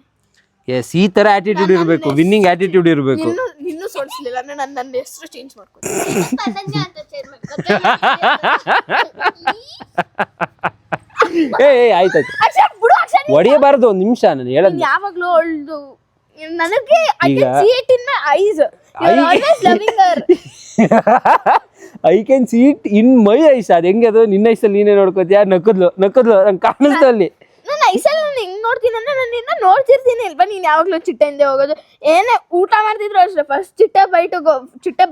A: ಎಸ್, ಈ ಥರ ಆಟಿಟ್ಯೂಡ್ ಇರಬೇಕು, ವಿನ್ನಿಂಗ್ ಆಟಿಟ್ಯೂಡ್ ಇರಬೇಕು.
B: ನಿನ್ನೂ ಸೋಲ್ಸ್ಲಿಲ್ಲ ಅಂದ್ರೆ ನಾನು ನನ್ನ ಹೆಸರು ಚೇಂಜ್ ಮಾಡ್ಕೊತೀನಿ.
A: ಆಯ್ತಾಯ್ತು, ಹೊಡೆಯಬಾರದು. ಒಂದು ನಿಮಿಷ ನಾನು ಹೇಳೋದು.
B: ಯಾವಾಗ್ಲೂ ಅವಳ್ದು ನನಗೆ
A: I can see it in my ice. ಅದು ಹೆಂಗೆ, ಅದು ನಿನ್ನ ಐಸಲ್ಲಿ ನೀನೇ ನೋಡ್ಕೋತೀಯ. ನಕ್ಕದ್ಲು ನಂಗೆ ಕಾಣಿಸ್ತಾ ಅಲ್ಲಿ.
B: ನನ್ನ ಐಸಲ್ಲಿ ನಾನು ಹೆಂಗ್ ನೋಡ್ತೀನಿ ಅಂದ್ರೆ ನಾನು ನಿನ್ನ ನೋಡ್ತಿರ್ತೀನಿ ಅಲ್ವಾ. ನೀನ್ ಯಾವಾಗ್ಲೂ ಚಿಟ್ಟೆಯಿಂದ ಹೋಗೋದು, ಏನೇ ಊಟ ಮಾಡ್ತಿದ್ರು ಅಷ್ಟೇ, ಫಸ್ಟ್ ಚಿಟ್ಟೆ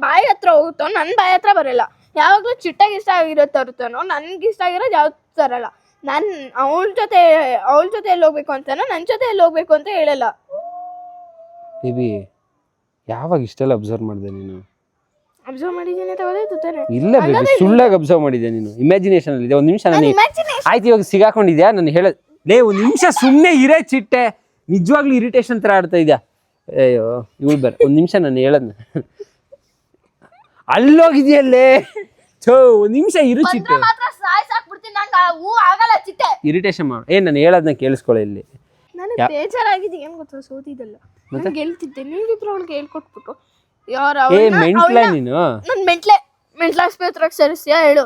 B: ಬಾಯಿ ಹತ್ರ ಹೋಗುತ್ತೋ, ನನ್ನ ಬಾಯಿ ಹತ್ರ ಬರಲ್ಲ. ಯಾವಾಗ್ಲೂ ಚಿಟ್ಟೆಗೆ ಇಷ್ಟ ಆಗಿರೋ ತರುತ್ತಾನೋ, ನನ್ಗೆ ಇಷ್ಟ ಆಗಿರೋದು ಯಾವ್ದು ತರಲ್ಲ. ನಾನು ಅವಳ ಜೊತೆ ಎಲ್ಲಿ ಹೋಗ್ಬೇಕು ಅಂತಾನೋ, ನನ್ನ ಜೊತೆ ಎಲ್ಲಿ ಹೋಗ್ಬೇಕು ಅಂತ ಹೇಳಲ್ಲ.
A: ಬೇಬಿ, ಯಾವಾಗ ಇಷ್ಟೆಲ್ಲ ಅಬ್ಸರ್ವ್ ಮಾಡಿದೆ ನೀನು?
B: ಅಬ್ಸರ್ವ್ ಮಾಡಿದ್ದೀನಿ ಅಂತ ಗೊತ್ತಾಯ್ತು.
A: ಇಲ್ಲ ಬೇಬಿ, ಸುಳ್ಳಾಗಿ ಅಬ್ಸರ್ವ್ ಮಾಡಿದ್ಯಾ ನೀನು. ಇಮ್ಯಾಜಿನೇಷನ್ ಅಲ್ಲಿ ಇದೆ. ಒಂದು ನಿಮಿಷ ನಾನು ಆಯ್ತು, ಇವಾಗ ಸಿಗಾಕೊಂಡಿದ್ಯಾ? ನಾನು ಹೇಳೋದು ಒಂದು ನಿಮಿಷ ಸುಮ್ಮನೆ ಇರೇ ಚಿಟ್ಟೆ. ನಿಜವಾಗ್ಲೂ ಇರಿಟೇಷನ್ ಥರ ಆಡ್ತಾ ಇದ್ಯಾ? ಅಯ್ಯೋ ಇವಳು ಬೇರೆ. ಒಂದು ನಿಮಿಷ ನಾನು ಹೇಳೋದ್ನ. ಅಲ್ಲೋಗಿದ್ಯಲ್ಲೇ ಒಂದು ನಿಮಿಷ ಇರು ಚಿಟ್ಟೆ. ಇರಿಟೇಷನ್ ಮಾಡು. ನಾನು ಹೇಳೋದನ್ನ ಕೇಳಿಸ್ಕೊಳ್ಳಿ ಇಲ್ಲಿ.
B: ನನಗೆ ಬೇಜಾರಾಗಿದೆ. ಏನು ಗೊತ್ತಾ, ಸೋತಿದ್ದಲ್ಲ, ನಾನು ಗೆಲ್ತಿದ್ದೆ. ನೀವಿಬ್ರು ಅವಳಿಗೆ ಹೇಳ್ಕೊಟ್ಬಿಟ್ಟು
A: ಮೆಂಟ್ಲ ನೀನು.
B: ನಾನು ಮೆಂಟ್ಲಾಸ್ಪತ್ರೆಗೆ ಸೇರಿಸ್ತೀಯಾ ಹೇಳು?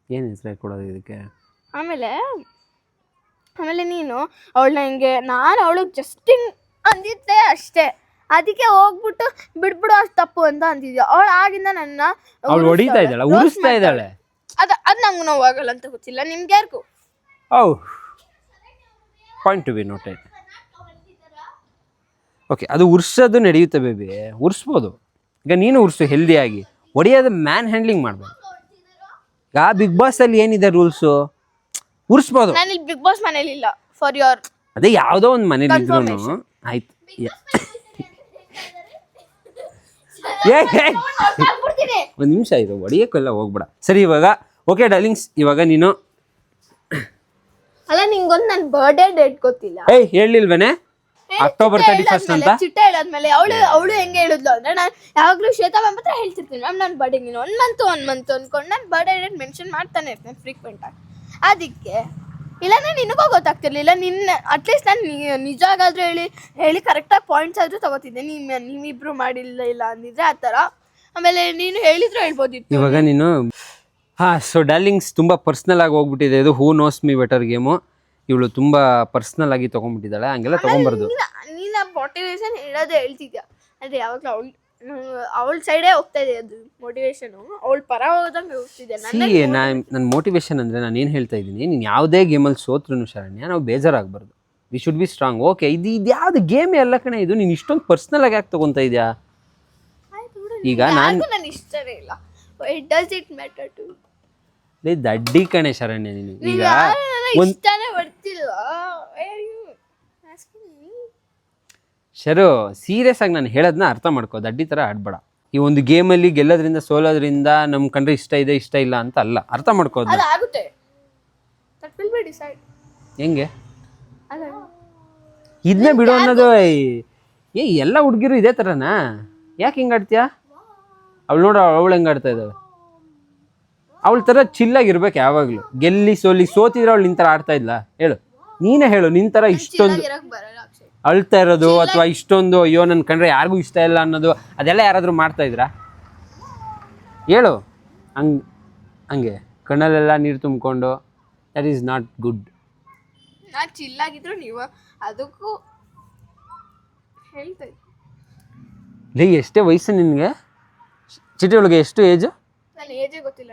A: ಏನು ಹೆಸರು ಕೊಡೋದು ಇದಕ್ಕೆ?
B: ಆಮೇಲೆ ನೀನು ಅವಳನ್ನ ಹಿಂಗೆ, ನಾನು ಅವಳಿಗೆ ಜಸ್ಟ್ ಹಿಂಗ್ ಅಂದಿದ್ದೆ ಅಷ್ಟೇ. ಅದಕ್ಕೆ ಹೋಗ್ಬಿಟ್ಟು ಬಿಡ್ಬಿಡು ಅಷ್ಟು ತಪ್ಪು ಅಂತ ಅಂತಿದ್ಯಾ. ಅವಳು ಆಗಿಂದ ನನ್ನ
A: ಹೊಡಿತಾ ಇದ್ದಾಳೆ, ಉರಿಸ್ತಾ ಇದ್ದಾಳೆ.
B: ಅದು ನಂಗೆ ನೋವಾಗಲ್ಲ ಅಂತ ಗೊತ್ತಿಲ್ಲ, ನಿಮ್ಗೆ ಯಾರಿಗೂ.
A: Point to be noted. Okay, ಅದು ಉರ್ಸೋದು ನಡೆಯುತ್ತೆ ಬೇಬಿ, ಉರ್ಸ್ಬೋದು. ಈಗ ನೀನು ಉರ್ಸು ಹೆಲ್ದಿಯಾಗಿ. ಹೊಡೆಯೋದು ಮ್ಯಾನ್ ಹ್ಯಾಂಡ್ಲಿಂಗ್ ಮಾಡಬೇಕು. ಈಗ ಬಿಗ್ ಬಾಸ್ ಅಲ್ಲಿ ಏನಿದೆ ರೂಲ್ಸು? ಉರ್ಸ್ಬೋದು.
B: ನಾನು ಇಲ್ಲಿ ಬಿಗ್ ಬಾಸ್ ಮನೇಲಿ ಇಲ್ಲ, ಫಾರ್ ಯೋರ್.
A: ಅದೇ ಯಾವುದೋ ಒಂದು ಮನೇಲಿ ಇದ್ರು ಆಯ್ತು. ಒಂದು ನಿಮಿಷ ಇದು, ಹೊಡಿಯೋಕ್ಕೆಲ್ಲ ಹೋಗ್ಬೇಡ. ಸರಿ, ಇವಾಗ ಓಕೆ ಡಾರ್ಲಿಂಗ್ಸ್, ಇವಾಗ ನೀನು
B: ಅಲ್ಲ, ನಿಂಗೊಂದು ನನ್ನ ಬರ್ಡೇ ಡೇಟ್ ಗೊತ್ತಿಲ್ಲ.
A: ಹೇಳಿಲ್ವೇನೆ? ಅಕ್ಟೋಬರ್ 31 ಅಂತ.
B: ಚಿಟ್ಟೆ ಹೇಳಾದ್ಮೇಲೆ ಅವಳು ಹೆಂಗೆ ಹೇಳಿದ್ಲು ಅಂದ್ರೆ, ನಾನು ಯಾವಾಗಲೂ ಶ್ವೇತಾ ಮ್ಯಾಮ್ ಹತ್ರ ಹೇಳ್ತಿರ್ತೀನಿ, ಮ್ಯಾಮ್ ನನ್ನ ಬರ್ಡೇ ನೀನು 1 ಮಂತ್ ಅನ್ಕೊಂಡು ನಾನು ಬರ್ಡೇ ಡೇಟ್ ಮೆನ್ಷನ್ ಮಾಡ್ತಾನೆ ಇರ್ತೇನೆ ಫ್ರೀಕ್ವೆಂಟ್ ಆಗಿ. ಅದಕ್ಕೆ ಇಲ್ಲಾಂದ್ರೆ ನಿನಗೂ ಗೊತ್ತಾಗ್ತಿರ್ಲಿಲ್ಲ. ಅಟ್ಲೀಸ್ಟ್ ನಾನು ನಿಜವಾಗಾದ್ರೂ ಹೇಳಿ ಕರೆಕ್ಟಾಗಿ ಪಾಯಿಂಟ್ಸ್ ಆದ್ರೂ ತಗೋತಿದ್ದೆ. ನೀವಿಬ್ರು ಮಾಡಿಲ್ಲ ಅಂದಿದ್ರೆ ಆ ಥರ. ಆಮೇಲೆ ನೀನು ಹೇಳಿದ್ರು ಹೇಳ್ಬೋದಿತ್ತು.
A: ಇವಾಗ ನೀನು ಸೊ ಡಾರ್ಲಿಂಗ್ಸ್, ತುಂಬ ಪರ್ಸ್ನಲ್ ಆಗಿ ಹೋಗ್ಬಿಟ್ಟಿದೆ ಇದು. ಹೂ ನೋಸ್ ಮೀ ಬೆಟರ್ ಗೇಮು. ಇವಳು ತುಂಬ ಪರ್ಸ್ನಲ್ ಆಗಿ ತೊಗೊಂಡ್ಬಿಟ್ಟಿದ್ದಾಳೆ. ಹಂಗೆಲ್ಲ ತೊಗೊಂಬಾರ್ದು.
B: ನೀನು ಮೋಟಿವೇಶನ್ ಹೇಳೋದೇ ಹೇಳ್ತಿದ್ಯಾ, ಅಂದರೆ ಯಾವಾಗಲೂ ಅವಳ ಸೈಡೇ ಹೋಗ್ತಾ ಇದೆ ಅದು ಮೋಟಿವೇಶನು. ಅವಳ ಪರ ಹೋದಂಗೆ ಹೋಗ್ತಿದ್ದೆ.
A: ನನ್ನ ಮೋಟಿವೇಶನ್ ಅಂದರೆ ನಾನು ಏನು ಹೇಳ್ತಾ ಇದ್ದೀನಿ, ನೀನು ಯಾವುದೇ ಗೇಮಲ್ಲಿ ಸೋತ್ರೂ ಶರಣ್ಯ, ನಾವು ಬೇಜಾರಾಗಬಾರ್ದು. We should be strong. Okay, ಇದು ಯಾವ್ದು ಗೇಮೇ ಅಲ್ಲ ಕಣೆ ಇದು. ನೀನು ಇಷ್ಟೊಂದು ಪರ್ಸ್ನಲ್ ಆಗಿ ಯಾಕೆ ತೊಗೊತಾ ಇದೆಯಾ? ಈಗ
B: ನಾನು ಇಷ್ಟನೇ ಇಲ್ಲ. It does it matter to
A: ದಡ್ಡಿ ಕಣೆ ಶರಣ್ಯ ನೀನು. ಈಗ
B: ಇಷ್ಟನೇ ಬರ್ತಿಲ್ಲ.
A: ಶರು, ಸೀರಿಯಸ್ ಆಗಿ ನಾನು ಹೇಳೋದನ್ನ ಅರ್ಥ ಮಾಡ್ಕೋ. ದಡ್ಡಿ ಥರ ಆಡ್ಬೇಡ. ಈ ಒಂದು ಗೇಮಲ್ಲಿ ಗೆಲ್ಲೋದ್ರಿಂದ ಸೋಲೋದ್ರಿಂದ ನಮ್ಮ ಕಂಡ್ರೆ ಇಷ್ಟ ಇದೆ ಇಷ್ಟ ಇಲ್ಲ ಅಂತ ಅಲ್ಲ, ಅರ್ಥ ಮಾಡ್ಕೋದು. ಹೆಂಗೆ ಇದನ್ನ ಬಿಡು ಅನ್ನೋದು? ಎಲ್ಲ ಹುಡುಗಿರು ಇದೇ ಥರನಾ? ಯಾಕೆ ಹಿಂಗೆ ಆಡ್ತೀಯಾ? ಅವಳು ನೋಡ, ಅವಳು ಹೆಂಗೆ ಆಡ್ತಾ ಇದ್ದಾಳೆ. ಅವಳ ಥರ ಚಿಲ್ಲಾಗಿರ್ಬೇಕು ಯಾವಾಗಲೂ. ಗೆಲ್ಲಿ ಸೋತಿದ್ರೆ ಅವಳು ನಿನ್ನ ಥರ ಆಡ್ತಾ ಇದ್ಲ? ಹೇಳು, ನೀನೇ ಹೇಳು. ನಿನ್ನ ಥರ ಇಷ್ಟೊಂದು ಅಳ್ತಾ ಇರೋದು ಅಥವಾ ಇಷ್ಟೊಂದು ಅಯ್ಯೋ ನನ್ನ ಕಂಡ್ರೆ ಯಾರಿಗೂ ಇಷ್ಟ ಇಲ್ಲ ಅನ್ನೋದು, ಅದೆಲ್ಲ ಯಾರಾದರೂ ಮಾಡ್ತಾ ಇದ್ರಾ? ಹೇಳು. ಹಂಗೆ ಕಣ್ಣಲ್ಲೆಲ್ಲ ನೀರು ತುಂಬಿಕೊಂಡು, ದಟ್ ಈಸ್ ನಾಟ್ ಗುಡ್.
B: ನಾನು ಚಿಲ್ಲಾಗಿದ್ರು ನೀವು ಅದಕ್ಕೂ ಹೇಳ್ತಾ
A: ಲೇ, ಎಷ್ಟೇ ವಯಸ್ಸು ನಿನಗೆ? ಚಿಟಿ ಒಳಗೆ ಎಷ್ಟು ಏಜು?
B: ನನ್ನ ಏಜೇ ಗೊತ್ತಿಲ್ಲ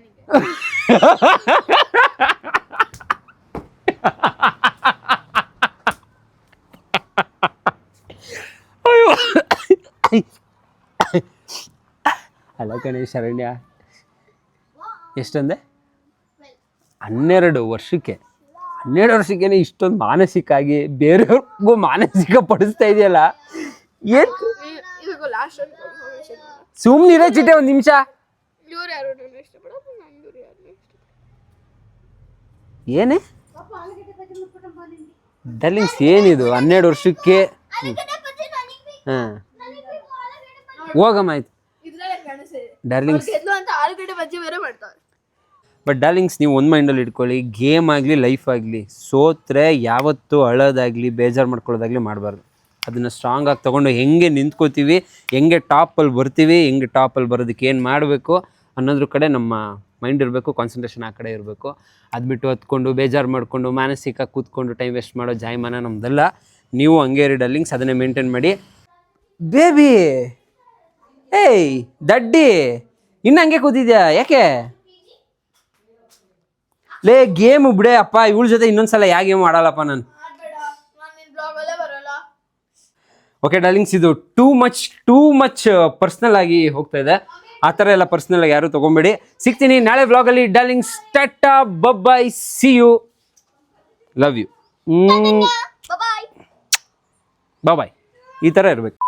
B: ನಿಮಗೆ.
A: ಅಲ್ಲ ಕಣೆ ಶರಣ್ಯ, ಎಷ್ಟಂದೆ? 12 ವರ್ಷಕ್ಕೆ. 12 ವರ್ಷಕ್ಕೇನೆ ಇಷ್ಟೊಂದು ಮಾನಸಿಕ ಆಗಿ ಬೇರೆಯವ್ರಿಗೂ ಮಾನಸಿಕ ಪಡಿಸ್ತಾ ಇದೆಯಲ್ಲ, ಏನು
B: ಇವಾಗ ಲಾಸ್ಟ್
A: ಸುಮ್ಮನಿರೇ ಚಿಟ್ಟೆ ಒಂದು ನಿಮಿಷ.
B: ಇವ್ರು ಯಾರು ನನ್ನ ಇಷ್ಟಪಡೋದು, ನಂದು ಯಾರು
A: ಏನೇ ಡರ್ಲಿಂಗ್ಸ್ ಏನಿದು 12 ವರ್ಷಕ್ಕೆ? ಹಾಂ ಹೋಗಮ್ಮ ಆಯ್ತು
B: ಇದ್ರಲ್ಲೇ ಕಾಣಿಸ್ತಿದೆ
A: ಡಾರ್ಲಿಂಗ್ಸ್.
B: ಗೆದ್ಲು ಅಂತ ಆಲೂಗಡ್ಡೆ ಬಜ್ಜಿ ಬೇರೆ ಮಾಡ್ತಾರೆ.
A: ಬಟ್ ಡಾರ್ಲಿಂಗ್ಸ್, ನೀವು ಒಂದು ಮೈಂಡಲ್ಲಿ ಇಟ್ಕೊಳ್ಳಿ, ಗೇಮ್ ಆಗಲಿ ಲೈಫ್ ಆಗಲಿ, ಸೋತ್ರೆ ಯಾವತ್ತೂ ಅಳೋದಾಗಲಿ ಬೇಜಾರು ಮಾಡ್ಕೊಳ್ಳೋದಾಗಲಿ ಮಾಡಬಾರ್ದು. ಅದನ್ನು ಸ್ಟ್ರಾಂಗ್ ಆಗಿ ತೊಗೊಂಡು ಹೆಂಗೆ ನಿಂತ್ಕೋತೀವಿ, ಹೆಂಗೆ ಟಾಪಲ್ಲಿ ಬರ್ತೀವಿ, ಹೆಂಗೆ ಟಾಪಲ್ಲಿ ಬರೋದಕ್ಕೆ ಏನು ಮಾಡಬೇಕು ಅನ್ನೋದ್ರ ಕಡೆ ನಮ್ಮ ಮೈಂಡ್ ಇರಬೇಕು, ಕಾನ್ಸಂಟ್ರೇಷನ್ ಆ ಕಡೆ ಇರಬೇಕು. ಅದು ಬಿಟ್ಟು ಹತ್ಕೊಂಡು ಬೇಜಾರು ಮಾಡಿಕೊಂಡು ಮಾನಸಿಕ ಕೂತ್ಕೊಂಡು ಟೈಮ್ ವೇಸ್ಟ್ ಮಾಡೋ ಜಾಯಮಾನ ನಮ್ದಲ್ಲ. ನೀವು ಹಂಗೆ ಇರಿ ಡಾರ್ಲಿಂಗ್ಸ್, ಅದನ್ನೇ ಮೇಂಟೈನ್ ಮಾಡಿ. ಬೇಬಿ ಏಯ್ ದಡ್ಡಿ, ಇನ್ನು ಹಂಗೆ ಕೂತಿದ್ಯಾ ಯಾಕೆ? ಲೇ ಗೇಮು ಬಿಡೆ ಅಪ್ಪ, ಇವಳ ಜೊತೆ ಇನ್ನೊಂದ್ಸಲ ಯಾವ ಗೇಮ್ ಆಡಲ್ಲಪ್ಪ ನಾನು. ಓಕೆ ಡಾರ್ಲಿಂಗ್ಸ್, ಇದು ಟೂ ಮಚ್ ಪರ್ಸ್ನಲ್ ಆಗಿ ಹೋಗ್ತಾ ಇದೆ. ಆ ಥರ ಎಲ್ಲ ಪರ್ಸ್ನಲ್ ಆಗಿ ಯಾರು ತೊಗೊಂಬೇಡಿ. ಸಿಗ್ತೀನಿ ನಾಳೆ ವ್ಲಾಗಲ್ಲಿ. Darlings, tata bye, see you, love you, bye. ಈ ಥರ ಇರಬೇಕು.